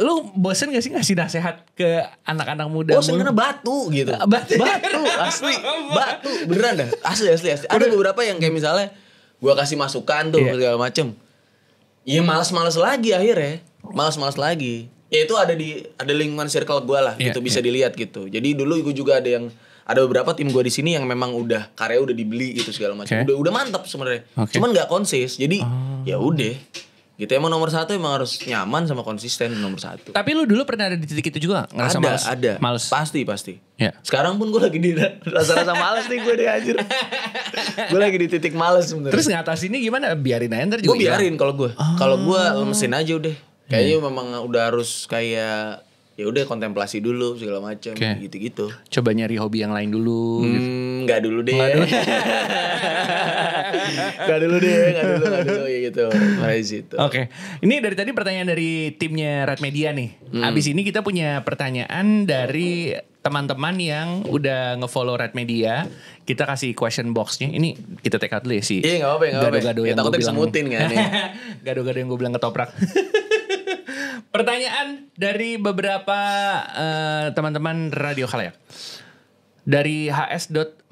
lu bosen gak sih ngasih nasihat ke anak-anak muda? Bosen karena batu gitu. Batu asli. Batu beneran dah. Asli. Ada beberapa yang kayak misalnya gua kasih masukan tuh segala macem. Iya malas lagi akhirnya. Malas lagi. Ya itu ada lingkungan circle gue lah gitu, bisa dilihat gitu. Jadi dulu gue juga ada beberapa tim gue di sini yang memang udah karya udah dibeli gitu segala macam. Udah mantap sebenarnya. Cuman nggak konsis. Jadi ya udah. Gitu, emang nomor satu emang harus nyaman sama konsisten nomor satu. Tapi lu dulu pernah ada di titik itu juga? Ngerasa ada. Males? Pasti. Sekarang pun gue lagi di rasa-rasa males nih gue deh anjir. Gue lagi di titik males sebenarnya. Terus ngatasinnya gimana? Biarin aja ntar juga. Gue biarin kalau gue. Kalau gue lemesin aja udah. Kayaknya memang udah harus kayak ya udah kontemplasi dulu segala macam gitu-gitu. Coba nyari hobi yang lain dulu. Nggak dulu deh. Nggak dulu ya gitu. Oke. Ini dari tadi pertanyaan dari timnya Red Media nih. Abis ini kita punya pertanyaan dari teman-teman yang udah ngefollow Red Media. Kita kasih question box-nya. Ini kita take out dulu ya sih. Iya, nggak apa-apa. Gado-gado yang gue bilang. Semutin kan nih. Gado-gado yang gue bilang ketoprak. Pertanyaan dari beberapa teman-teman Radio Khalayak. Dari HS.mamonto.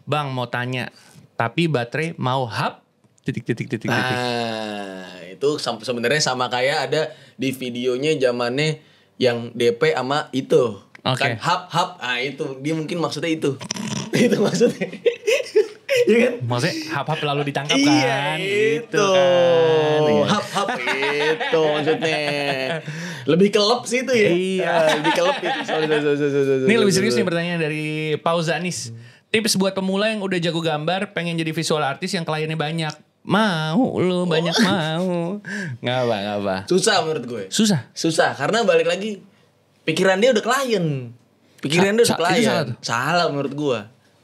Bang mau tanya, tapi baterai mau hub? Titik. Itu sebenarnya sama kayak ada di videonya zamannya yang DP sama itu. Kan hub. Itu dia mungkin maksudnya itu. Itu maksudnya. Iya kan? Maksudnya hap-hap lalu ditangkap kan? Iya itu kan. Hap-hap itu maksudnya. Lebih kelep sih itu ya. Iya. Lebih kelep itu. Ini lebih serius nih pertanyaan dari Pauzanis. Tips buat pemula yang udah jago gambar, pengen jadi visual artist yang kliennya banyak. Mau lu banyak mau. Gak apa. Susah menurut gue. Susah karena balik lagi pikiran dia udah klien. Salah menurut gue.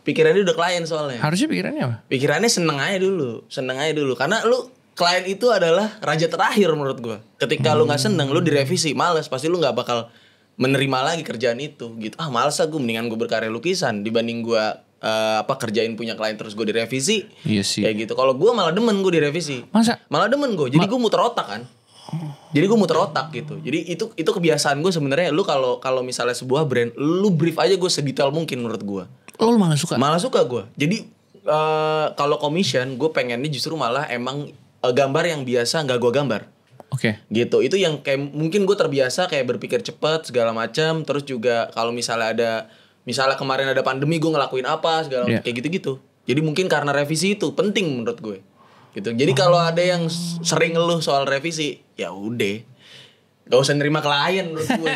Pikirannya udah klien soalnya. Harusnya pikirannya apa? Pikirannya seneng aja dulu. Karena lu klien itu adalah raja terakhir menurut gue. Ketika lu gak seneng, lu direvisi, males. Pasti lu gak bakal menerima lagi kerjaan itu gitu. Males lah gue, mendingan gue berkarya lukisan dibanding gue kerjain punya klien terus gue direvisi. Iya sih. Kayak gitu. Kalau gue malah demen gue direvisi. Masa? Malah demen gue. Jadi gue muter otak kan. Jadi gue muter otak gitu. Jadi itu kebiasaan gue sebenarnya. Lu kalau misalnya sebuah brand, lu brief aja gue sedetail mungkin menurut gue. Oh, lu malah suka? Malah suka gue. Jadi kalau commission gue pengennya justru malah emang gambar yang biasa nggak gue gambar. Oke. Gitu. Itu yang kayak mungkin gue terbiasa kayak berpikir cepat segala macam. Terus juga kalau misalnya kemarin ada pandemi gue ngelakuin apa segala kayak gitu-gitu. Jadi mungkin karena revisi itu penting menurut gue. Gitu. Jadi kalau ada yang sering ngeluh soal revisi, ya udah. Gak usah nerima klien menurut gue.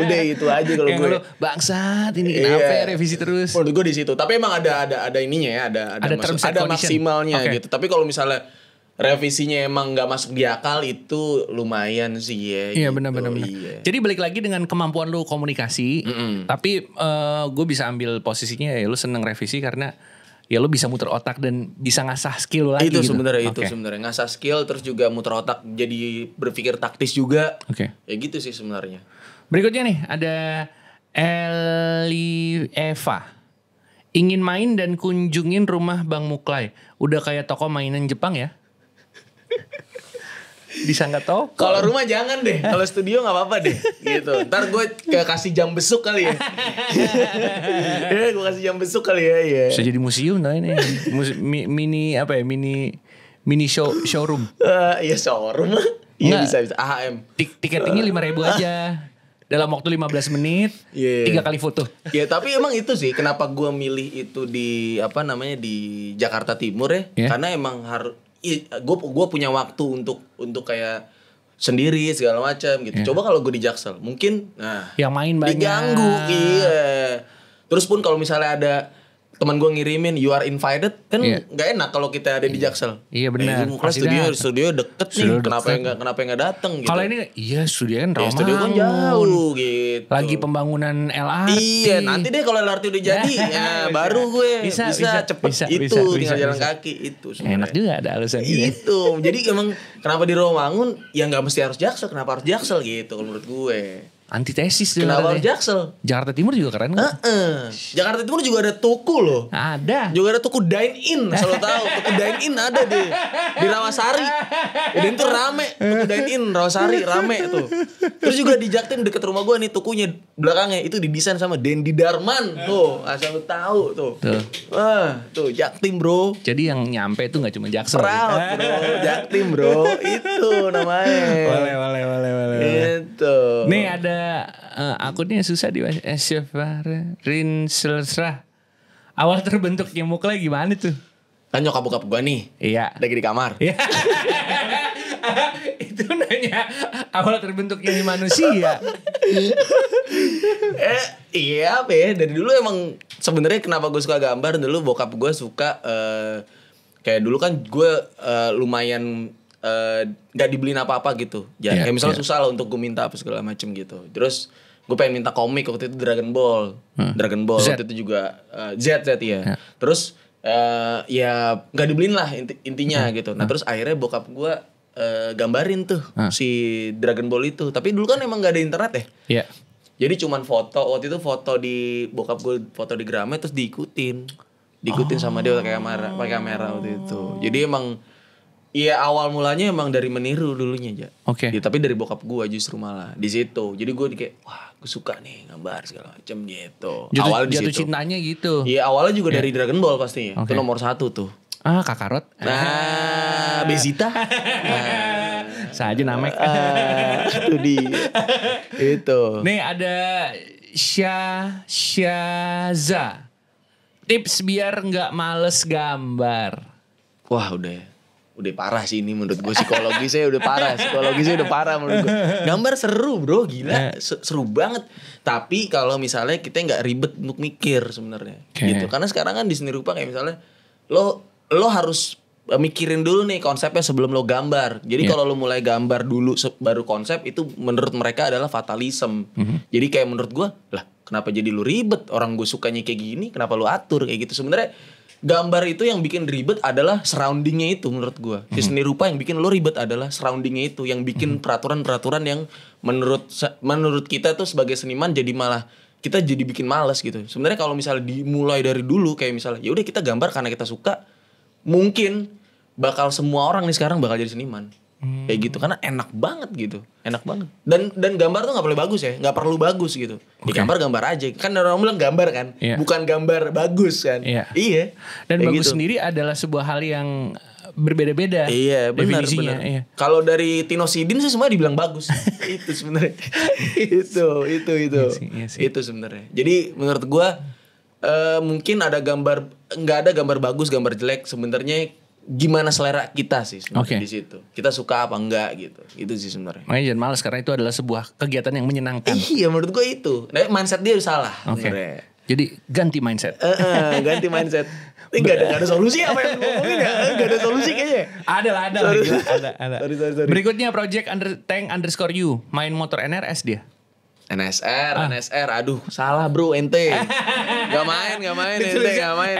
Udah itu aja kalau gue. Bangsat ini kenapa ya revisi terus? Menurut gue di situ. Tapi emang ada ininya ya, ada maksimalnya gitu. Tapi kalau misalnya revisinya emang nggak masuk di akal itu lumayan sih ya. Iya gitu. benar. Iya. Jadi balik lagi dengan kemampuan lu komunikasi. Tapi gue bisa ambil posisinya ya lu seneng revisi karena ya lu bisa muter otak dan bisa ngasah skill lagi itu gitu. Sebenarnya ngasah skill terus juga muter otak jadi berpikir taktis juga. Ya gitu sih sebenarnya. Berikutnya nih ada Eli Eva. Ingin main dan kunjungin rumah Bang Muklai. Udah kayak toko mainan Jepang ya. Disangka toko. Kalau rumah jangan deh. Kalau studio nggak apa-apa deh. Gitu. Ntar gue kasih jam besuk kali ya. Gue kasih jam besuk kali ya. Bisa jadi museum nah ini. Mini apa ya? Mini showroom. Iya showroom. Iya bisa. AHM. Tiketingnya 5.000 aja. Dalam waktu 15 menit 3 kali foto. Ya tapi emang itu sih kenapa gue milih itu di di Jakarta Timur ya. Karena emang gue punya waktu untuk kayak sendiri segala macam gitu. Coba kalau gue di Jaksel mungkin yang main banyak diganggu. Iya. Terus pun kalau misalnya ada teman gue ngirimin you are invited kan nggak enak kalau kita ada di Jaksel. Iya benar. Studio deket nih. Kenapa nggak datang gitu. Kalau ini studio kan Romangun. Studio kan jauh gitu. Lagi pembangunan LRT. Iya, nanti deh kalau LRT udah jadi baru gue bisa cepet tinggal jalan kaki itu sebenernya. Enak juga ada alasan itu. Jadi emang kenapa di Romangun ya nggak mesti harus Jaksel, kenapa harus Jaksel gitu kalau menurut gue. Antitesis kenapa harus Jaksel? Jakarta Timur juga keren kan? Jakarta Timur juga ada toko loh. Ada. Juga ada toko dine in, selalu tahu. Toko dine in ada di Rawasari. Jadi itu rame, toko dine in Rawasari rame tuh. Terus juga di Jaktim deket rumah gue nih tokonya belakangnya itu didesain sama Dendi Darman. Tuh, asal lu tahu tuh. Tuh Jaktim bro. Jadi yang nyampe itu nggak cuma Jaksel. Proud bro, Jaktim bro. Itu namanya. Boleh. Itu. Nih ada akunnya susah dibaca. Rinselsrah. Awal terbentuknya Muklai gimana tuh? Kan nyokap gue nih. Iya. Lagi di kamar. Iya. Itu nanya awal terbentuknya di manusia. Iya apa ya. Dari dulu emang sebenarnya kenapa gue suka gambar. Dulu bokap gue suka kayak dulu kan gue lumayan gak dibeliin apa-apa gitu. Kayak misalnya susah lah untuk gue minta apa segala macem gitu. Terus gue pengen minta komik waktu itu Dragon Ball. Dragon Ball Z. waktu itu juga Z ya. Terus ya gak dibeliin lah intinya gitu. Nah terus akhirnya bokap gue gambarin tuh si Dragon Ball itu. Tapi dulu kan emang gak ada internet ya. Iya. Jadi cuman foto. Waktu itu foto di bokap gue foto di Gramet terus diikutin sama dia pakai kamera waktu itu. Jadi emang iya awal mulanya emang dari meniru dulunya aja. Oke. Ya, tapi dari bokap gue justru malah di situ. Jadi gue kayak wah gue suka nih gambar segala macam gitu. Awalnya di situ. Jatuh cintanya gitu. Iya awalnya juga dari Dragon Ball pastinya. Itu nomor 1 tuh. Kakarot. Bezita. Saja namek. Itu dia. Itu. Nih ada Syaza. Tips biar nggak males gambar. Wah udah parah sih ini menurut gue. Psikologisnya udah parah menurut gue. Gambar seru bro, gila. Seru banget. Tapi kalau misalnya kita gak ribet untuk mikir sebenarnya gitu. Karena sekarang kan di seni rupa kayak misalnya lo harus mikirin dulu nih konsepnya sebelum lo gambar. Jadi kalau lo mulai gambar dulu baru konsep, itu menurut mereka adalah fatalism. Jadi kayak menurut gue, lah kenapa jadi lo ribet? Orang gue sukanya kayak gini, kenapa lo atur kayak gitu. Sebenarnya gambar itu yang bikin ribet adalah surroundingnya itu menurut gue. Si seni rupa yang bikin lo ribet adalah surroundingnya itu, yang bikin peraturan-peraturan yang menurut kita tuh sebagai seniman jadi malah kita jadi bikin malas gitu. Sebenarnya kalau misalnya dimulai dari dulu kayak misalnya ya udah kita gambar karena kita suka, mungkin bakal semua orang nih sekarang bakal jadi seniman. Kayak gitu karena enak banget gitu. Enak banget. Dan gambar tuh nggak boleh bagus ya, nggak perlu bagus gitu. Okay. Gambar aja. Kan orang bilang gambar kan, bukan gambar bagus kan. Iya. Dan bagus gitu. sendiri adalah sebuah hal yang berbeda-beda. Iya, benar. Iya. Kalau dari Tino Sidin sih semua dibilang bagus. Itu sebenarnya. itu. Iya sih. Itu sebenarnya. Jadi menurut gua mungkin ada nggak ada gambar bagus, gambar jelek. Sebenarnya gimana selera kita sih sebenarnya di situ. Kita suka apa enggak gitu. Itu sih sebenarnya. Makanya jangan malas karena itu adalah sebuah kegiatan yang menyenangkan. Iya, menurut gua itu. Nah, mindset dia salah sebenarnya. Jadi ganti mindset. Ganti mindset. Enggak ada solusi apa yang ngomongin ya? Enggak ada solusi kayaknya. Ada. Sorry. Berikutnya project _tank_you. Main motor NRS dia. NSR, aduh salah bro ente. Gak main ente, gak main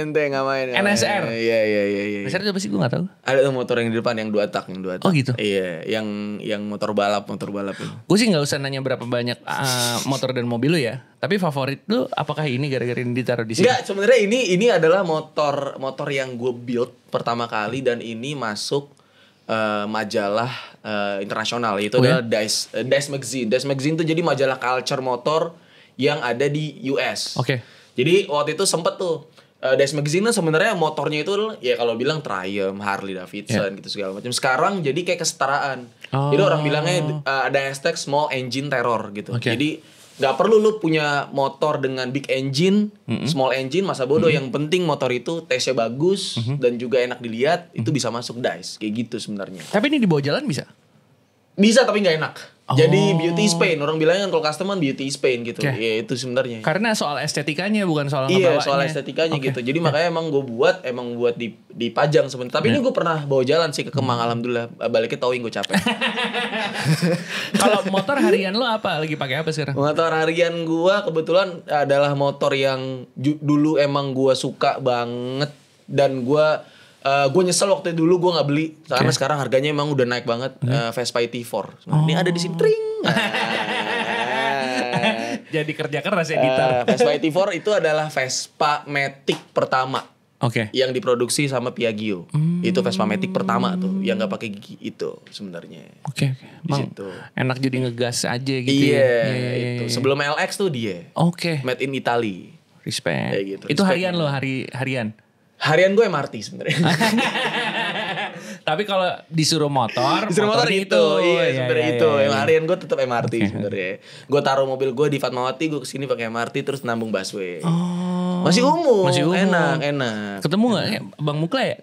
ente. NSR. Iya. NSR itu apa sih gue gak tahu. Ada motor yang di depan yang 2 tak. Oh gitu. Iya, yang motor balap itu. Gue sih gak usah nanya berapa banyak motor dan mobil lu ya. Tapi favorit lu apakah ini gara-gara ini ditaruh di sini? Enggak, sebenarnya ini adalah motor yang gue build pertama kali dan ini masuk majalah internasional itu adalah Dice Magazine. Dice Magazine itu jadi majalah culture motor yang ada di US. Oke. Jadi waktu itu sempet tuh Dice Magazine sebenarnya motornya itu ya kalau bilang Triumph, Harley Davidson gitu segala macam. Sekarang jadi kayak kesetaraan. Jadi orang bilangnya ada hashtag small engine terror gitu. Jadi nggak perlu lu punya motor dengan big engine, small engine, masa bodoh. Yang penting motor itu tesnya bagus dan juga enak dilihat, itu bisa masuk Dice. Kayak gitu sebenarnya. Tapi ini dibawa jalan bisa? Bisa tapi nggak enak. Jadi beauty is pain. Orang bilangnya kalau customer beauty is pain gitu. Ya itu sebenarnya. Karena soal estetikanya bukan soal ngebawanya. Iya, soal estetikanya gitu. Jadi makanya emang buat dipajang sebenarnya. Tapi ini gue pernah bawa jalan sih ke Kemang, alhamdulillah. Baliknya towing gue capek. Kalau motor harian lo apa? Lagi pakai apa sekarang? Motor harian gue kebetulan adalah motor yang dulu emang gue suka banget dan gue nyesel waktu dulu gue nggak beli karena sekarang harganya emang udah naik banget. Vespa ET4 ini ada di sini tring. Jadi kerja keras editor. Vespa ET4 itu adalah Vespa Matic pertama yang diproduksi sama Piaggio. Itu Vespa Matic pertama tuh yang nggak pakai gigi itu sebenarnya. Di situ. Enak jadi ngegas aja gitu. Iya. Sebelum LX tuh dia made in Italy. Respect. Gitu. Itu harian lo, harian. Harian gue MRT sebenarnya. Tapi kalau disuruh motor itu. Iya, sebenarnya itu. Yang harian gue tetap MRT sebenarnya. Gue taruh mobil gue di Fatmawati, gue kesini pakai MRT terus nambung busway. Masih umum. Enak. Ketemu nggak Bang Mukla ya?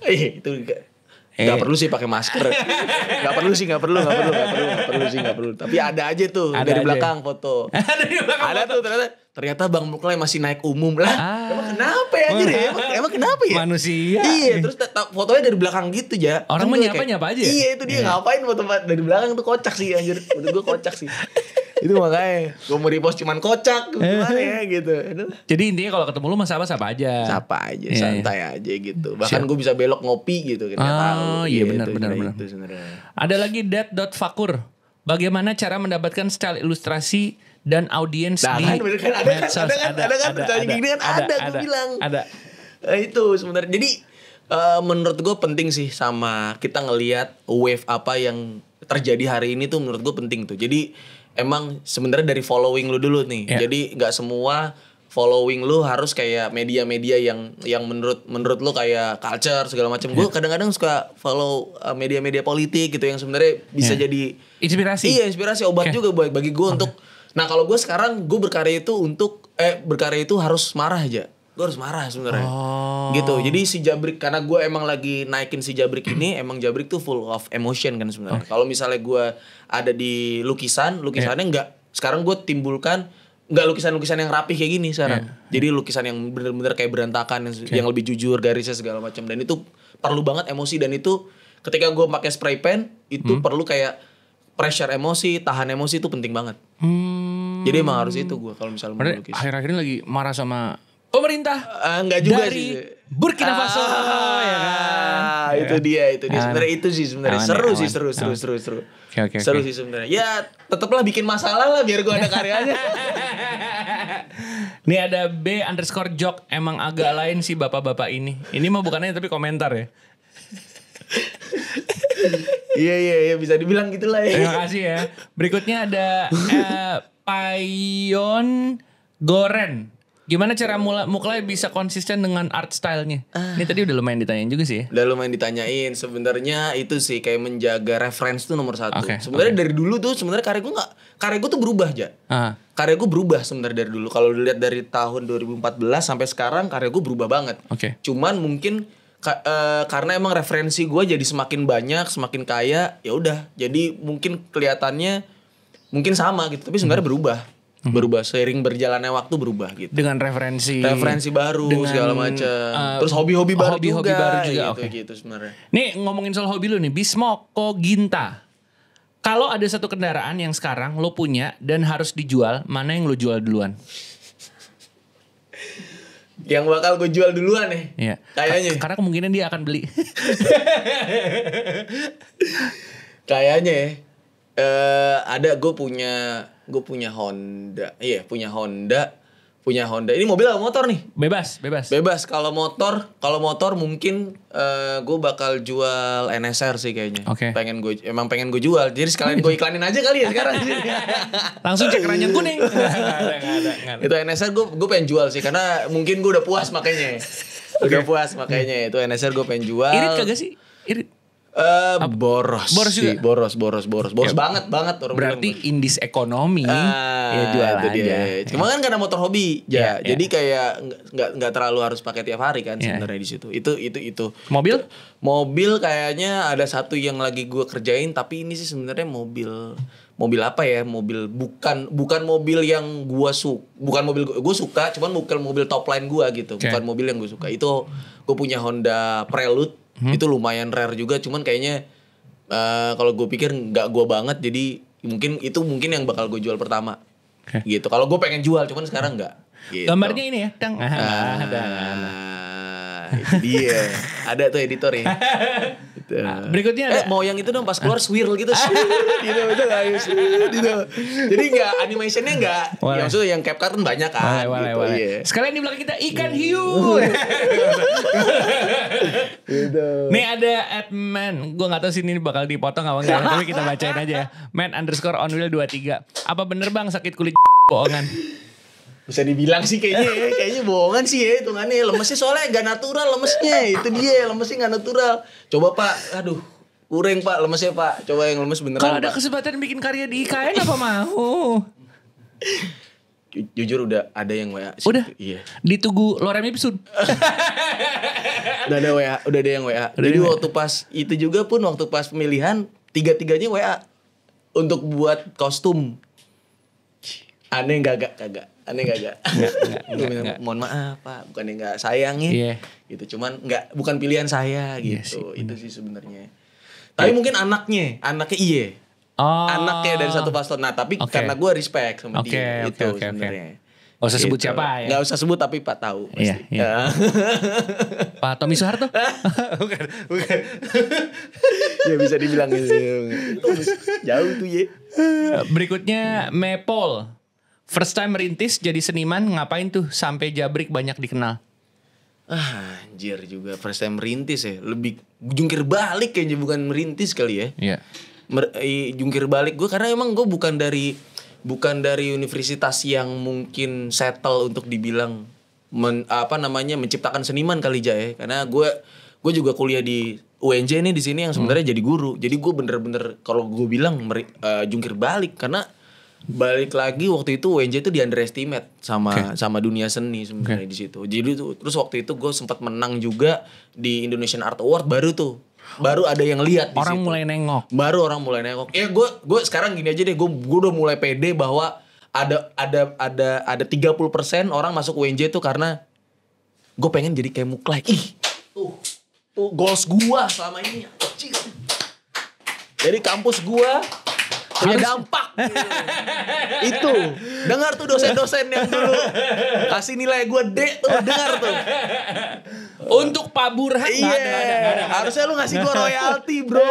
Itu Gak perlu sih pakai masker. Gak perlu. Tapi ada aja tuh dari belakang foto. Ada tuh ternyata Bang Muklai masih naik umum lah. Emang kenapa ya anjir ya? Emang kenapa ya? Manusia. Iya, terus fotonya dari belakang gitu ya. Orang mah nyapa aja. Iya, itu dia ngapain foto dari belakang tuh kocak sih anjir. Menurut gue kocak sih. Itu makanya gue mau repost cuman kocak gimana ya gitu. Jadi intinya kalau ketemu lu mah sapa aja. Santai aja gitu. Bahkan gue bisa belok ngopi gitu kan. Iya benar. Ada lagi Dead.Fakur. Bagaimana cara mendapatkan style ilustrasi dan audiens di medsos? Ada gue bilang. Itu sebenarnya. Jadi menurut gue penting sih sama kita ngelihat wave apa yang terjadi hari ini tuh menurut gue penting tuh. Jadi emang sebenarnya dari following lu dulu nih. Jadi nggak semua following lu harus kayak media-media yang menurut lu kayak culture segala macam. Gue kadang-kadang suka follow media-media politik gitu yang sebenarnya bisa jadi inspirasi. Iya, inspirasi obat juga bagi gue untuk. Nah kalau gue sekarang gue berkarya itu harus marah aja. Gue harus marah sebenarnya. Gitu. Jadi si Jabrik, karena gue emang lagi naikin si Jabrik ini, emang Jabrik tuh full of emotion kan sebenarnya. Kalau misalnya gue ada di lukisannya nggak. Sekarang gue timbulkan nggak lukisan-lukisan yang rapih kayak gini sekarang. Jadi lukisan yang bener-bener kayak berantakan, yang lebih jujur, garisnya segala macam. Dan itu perlu banget emosi, dan itu ketika gue pakai spray pen itu perlu kayak pressure emosi, tahan emosi itu penting banget. Jadi emang harus itu gue kalau misalnya mau lukis. Akhir-akhir ini lagi marah sama pemerintah enggak juga dari sih. Burkina Faso ya kan. Itu dia sebenarnya itu sih sebenarnya seru. Okay. Seru sih sebenarnya. Ya tetaplah bikin masalah lah biar gua ada karyanya. Nih ada B_jok, emang agak lain sih bapak-bapak ini. Ini mah bukannya tapi komentar ya. Iya bisa dibilang gitulah ya. Terima kasih ya. Berikutnya ada Payon Goren. Gimana cara Muklai bisa konsisten dengan art style-nya? Ini tadi udah lumayan ditanyain juga sih ya. Udah lumayan ditanyain. Sebenarnya itu sih kayak menjaga reference tuh nomor 1. Oke, Sebenarnya dari dulu tuh sebenarnya karya gue tuh berubah aja. Karya gue berubah sebenarnya dari dulu. Kalau dilihat dari tahun 2014 sampai sekarang karya gue berubah banget. Oke. Cuman mungkin karena emang referensi gue jadi semakin banyak, semakin kaya, ya udah. Jadi mungkin kelihatannya mungkin sama gitu, tapi sebenarnya berubah seiring berjalannya waktu berubah gitu. Dengan referensi baru segala macam. Terus hobi-hobi baru juga Oke. gitu sebenarnya. Nih ngomongin soal hobi lu nih, Bismoko Ginta. Kalau ada satu kendaraan yang sekarang lo punya dan harus dijual, mana yang lo jual duluan? Yang bakal gue jual duluan nih. Iya. Kayaknya. Karena kemungkinan dia akan beli. Kayaknya ada gue punya Honda. Iya, punya Honda. Ini mobil apa motor nih? Bebas. Kalau motor mungkin gue bakal jual NSR sih kayaknya. Oke. Pengen gue jual. Jadi sekalian gue iklanin aja kali ya sekarang. Langsung cek ranjang kuning. Nggak ada. Itu NSR gue pengen jual sih karena mungkin gue udah puas makanya. Itu NSR gue pengen jual. Irit kagak sih? Irit. Boros juga? sih, boros banget orang berarti bilang. indis ekonomi ya jual itu aja dia. Cuma kan karena motor hobi Iya. jadi kayak nggak terlalu harus pakai tiap hari kan sebenarnya di situ. Itu mobil kayaknya ada satu yang lagi gue kerjain, tapi ini sih sebenarnya mobil apa ya, bukan mobil yang gue suka, cuman bukan mobil top line gue gitu. Bukan mobil yang gue suka. Itu gue punya Honda Prelude. Itu lumayan rare juga, cuman kayaknya kalau gue pikir nggak gue banget, jadi mungkin yang bakal gue jual pertama. Gitu. Kalau gue pengen jual, cuman sekarang nggak. Gitu. Gambarnya ini ya, itu dia. Ada tuh editor ya. Gitu. Berikutnya ada mau yang itu dong pas keluar swirl gitu. Gitu. Jadi nggak animationnya nggak. Ya, maksudnya yang CapCut kan banyak kan. Boleh. Iya. Sekalian di belakang kita ikan hiu. Gitu. Nih ada @man, gue nggak tahu sih ini bakal dipotong apa enggak, tapi kita bacain aja ya. Man_onwheel23. Apa bener bang sakit kulit bohongan? Bisa dibilang sih kayaknya bohongan sih ya hitungannya. Lemesnya soalnya gak natural lemesnya. Itu dia, lemesnya gak natural. Coba Pak, aduh kurang Pak lemesnya Pak. Coba yang lemes beneran. Kalau ada kesempatan bikin karya di IKN apa mau? Jujur udah ada yang WA sih. Udah? Iya. Di Tugu Lorem Ipsum. Udah ada yang WA. Jadi waktu pas itu juga pun waktu pas pemilihan 3-3-nya WA untuk buat kostum. Aneh kagak. Enggak. Mohon maaf Pak, bukannya nggak sayang ya. Iya. Gitu, cuman bukan pilihan saya gitu. Iya sih, itu sih sebenarnya. Tapi mungkin anaknya iya. Oh. Anaknya dari satu paslon. Nah, tapi karena gue respect sama dia itu sebenarnya. Gak usah sebut siapa ya. Gak usah sebut tapi Pak tahu pasti. Iya. Pak Tommy Soeharto? Bukan. Ya bisa dibilang gitu. Jauh tuh ya. Berikutnya Mepol. First time merintis jadi seniman, ngapain tuh sampai Jabrik banyak dikenal? Anjir juga first time merintis ya. Lebih jungkir balik kayaknya, bukan merintis kali ya. Iya. Jungkir balik gue karena emang gue bukan dari universitas yang mungkin settle untuk dibilang menciptakan seniman kali ya. Karena gue juga kuliah di UNJ nih di sini yang sebenarnya jadi guru. Jadi gue bener-bener kalau gue bilang jungkir balik karena balik lagi waktu itu UNJ itu di underestimate sama dunia seni sebenarnya di situ. Jadi terus waktu itu gue sempat menang juga di Indonesian Art Award baru ada yang lihat di orang situ. Baru orang mulai nengok. Ya gue sekarang gini aja deh, gue udah mulai pede bahwa ada 30% orang masuk UNJ itu karena gue pengen jadi kayak Muklai. Tuh goals gue selama ini. Jadi kampus gue punya dampak itu. Dengar tuh dosen-dosen yang dulu kasih nilai gue D tuh, dengar tuh. Untuk Pak Burhan ada. Harusnya lu ngasih gue royalti bro.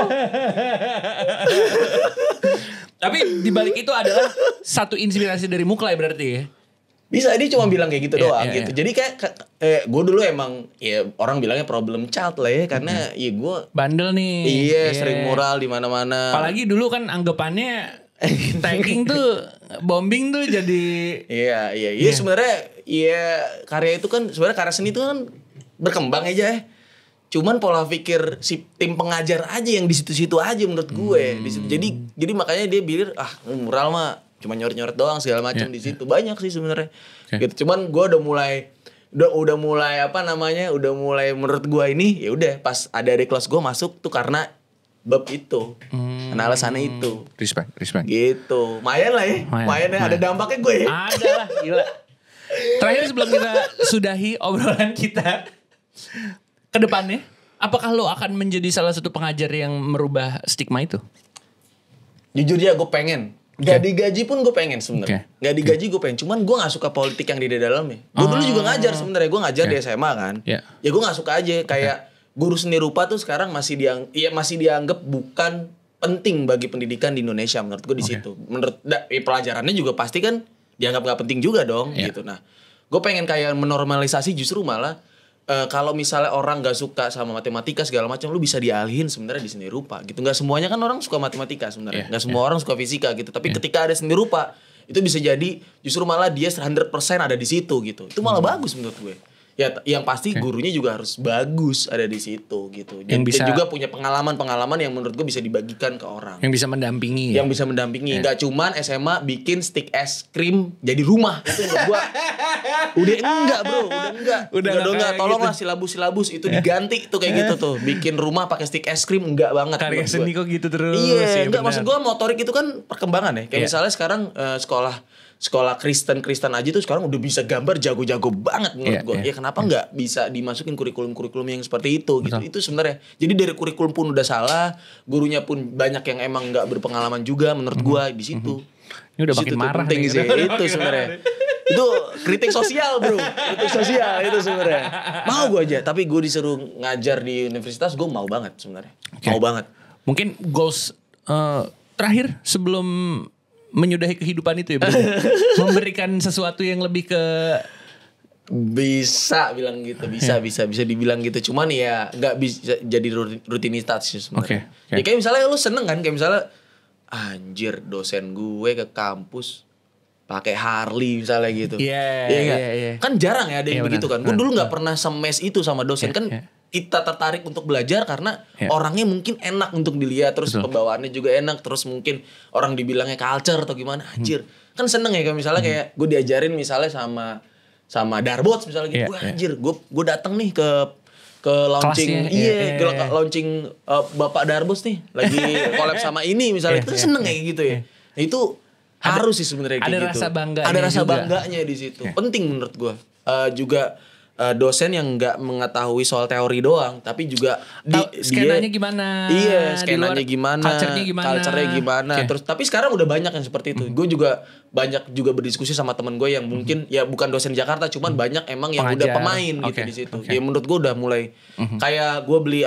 Tapi dibalik itu adalah satu inspirasi dari Muklai berarti ya. Bisa, dia cuma bilang kayak gitu doang gitu. Yeah. Jadi kayak gue dulu emang ya orang bilangnya problem child lah ya, karena ya gue bandel nih. Iya, sering mural di mana-mana. Apalagi dulu kan anggapannya tagging tuh, bombing tuh jadi. Iya. Sebenarnya ya karya itu kan sebenarnya karya seni itu kan berkembang aja ya. Cuman pola pikir si tim pengajar aja yang di situ-situ aja menurut gue. Jadi makanya dia bilang mural mah cuma nyoret-nyoret doang segala macam di situ. Banyak sih sebenarnya. Gitu. Cuman gue udah mulai apa namanya? Udah mulai menurut gue ini ya udah pas ada di kelas gue masuk tuh karena bab itu. Karena alasannya itu. Respect. Gitu. Mayan lah ya. Mayan ya. Ada dampaknya gue ya. Ada lah, gila. Terakhir sebelum kita sudahi obrolan kita ke depannya, apakah lo akan menjadi salah satu pengajar yang merubah stigma itu? Jujur ya gue pengen. Gak digaji pun gue pengen sebenarnya. Gak digaji gue pengen. Cuman gue gak suka politik yang di dalamnya. Gue dulu juga ngajar sebenarnya. Gue ngajar di SMA kan. Ya gue gak suka aja. Kayak guru seni rupa tuh sekarang masih dianggap bukan penting bagi pendidikan di Indonesia menurut gue di situ. Menurut pelajarannya juga pasti kan dianggap gak penting juga dong gitu. Nah gue pengen kayak menormalisasi justru malah kalau misalnya orang gak suka sama matematika segala macam, lu bisa dialihin sebenarnya di seni rupa gitu. Gak semuanya kan orang suka matematika sebenarnya. Gak semua orang suka fisika gitu. Tapi ketika ada seni rupa, itu bisa jadi justru malah dia 100% ada di situ gitu. Itu malah bagus menurut gue. Ya yang pasti gurunya juga harus bagus ada di situ gitu. Dan juga punya pengalaman-pengalaman yang menurut gue bisa dibagikan ke orang. Yang bisa mendampingi. Yang bisa mendampingi. Gak cuman SMA bikin stick es krim jadi rumah. Itu menurut gue udah enggak bro. Udah enggak. Tolonglah gitu. Silabus itu diganti tuh kayak gitu tuh. Bikin rumah pakai stick es krim enggak banget. Karya seni kok gitu terus. Iya enggak. Maksud gue motorik itu kan perkembangan ya. Kayak misalnya sekarang sekolah Kristen aja tuh sekarang udah bisa gambar jago-jago banget menurut gue. Ya kenapa nggak bisa dimasukin kurikulum yang seperti itu gitu. Itu sebenarnya. Jadi dari kurikulum pun udah salah, gurunya pun banyak yang emang nggak berpengalaman juga menurut gue di situ. Ini udah makin marah nih. Itu sebenarnya. Itu kritik sosial bro. Kritik sosial itu sebenarnya. Mau gue aja, tapi gue disuruh ngajar di universitas gue mau banget sebenarnya. Mau banget. Mungkin goals terakhir sebelum menyudahi kehidupan itu ya, memberikan sesuatu yang lebih ke bisa bilang gitu, bisa dibilang gitu. Cuman ya nggak bisa jadi rutinitas sih sebenarnya. Ya kayak misalnya lu seneng kan, kayak misalnya anjir dosen gue ke kampus pakai Harley misalnya gitu. Iya. Kan jarang ya ada yang begitu kan. Gue dulu nggak pernah semes itu sama dosen kan. Kita tertarik untuk belajar karena orangnya mungkin enak untuk dilihat, terus pembawaannya juga enak, terus mungkin orang dibilangnya culture atau gimana, anjir. Kan seneng ya kalau misalnya kayak gue diajarin misalnya sama Darbots misalnya gitu. Gue anjir, gue datang nih ke launching launching Bapak Darbots nih lagi collab sama ini misalnya. Itu seneng kayak gitu ya. Itu harus sih sebenarnya kayak gitu. Ada rasa bangganya di situ. Penting menurut gue. Juga dosen yang nggak mengetahui soal teori doang, tapi juga skenanya gimana? Iya, skenanya gimana? Culture-nya gimana? Okay. Terus tapi sekarang udah banyak yang seperti itu. Gue juga banyak berdiskusi sama temen gue yang mungkin ya bukan dosen Jakarta, cuman banyak emang yang udah pemain gitu di situ. Ya menurut gue udah mulai kayak gue beli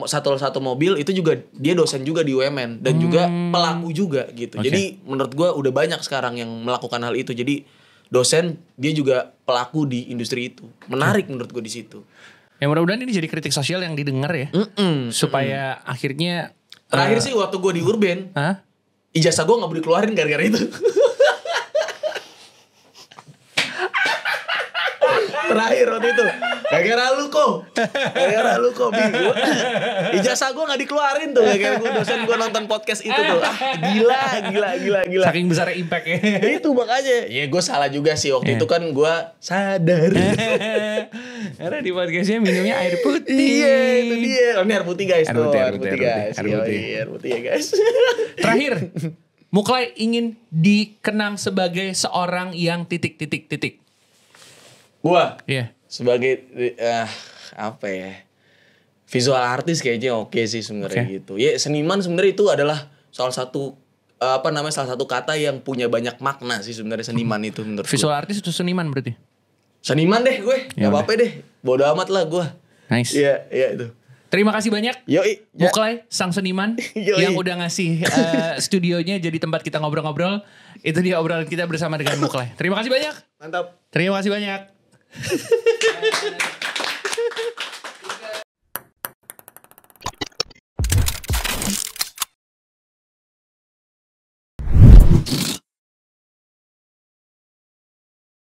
satu mobil itu juga dia dosen juga di UMN dan juga pelaku juga gitu. Jadi menurut gue udah banyak sekarang yang melakukan hal itu. Jadi dosen dia juga pelaku di industri itu. Menarik menurut gue di situ. Ya mudah-mudahan ini jadi kritik sosial yang didengar ya. Supaya akhirnya terakhir sih waktu gue di Urban, ijazah gue gak boleh keluarin gara-gara itu. Terakhir waktu itu gara-gara lu kok bingung. Ijazah gue gak dikeluarin tuh gara-gara gue dosen gue nonton podcast itu tuh. Gila. Saking besar impact ya. Itu makanya. Ya gue salah juga sih waktu itu kan gue sadar. Karena di podcastnya minumnya air putih. Iya itu dia. Ini air putih guys. Air putih ya guys. Terakhir, Muklai ingin dikenang sebagai seorang yang titik. Gua sebagai apa ya, visual artist kayaknya oke sih sebenarnya gitu. Ya seniman sebenarnya itu adalah salah satu kata yang punya banyak makna sih sebenarnya seniman itu menurut visual artist itu seniman berarti? Seniman deh gue, nggak apa-apa deh, bodo amat lah gue. Nice. Iya itu. Terima kasih banyak. Yoi. Muklai, sang seniman yang udah ngasih studionya jadi tempat kita ngobrol-ngobrol. Itu dia obrolan kita bersama dengan Muklai. Terima kasih banyak. Mantap. Terima kasih banyak.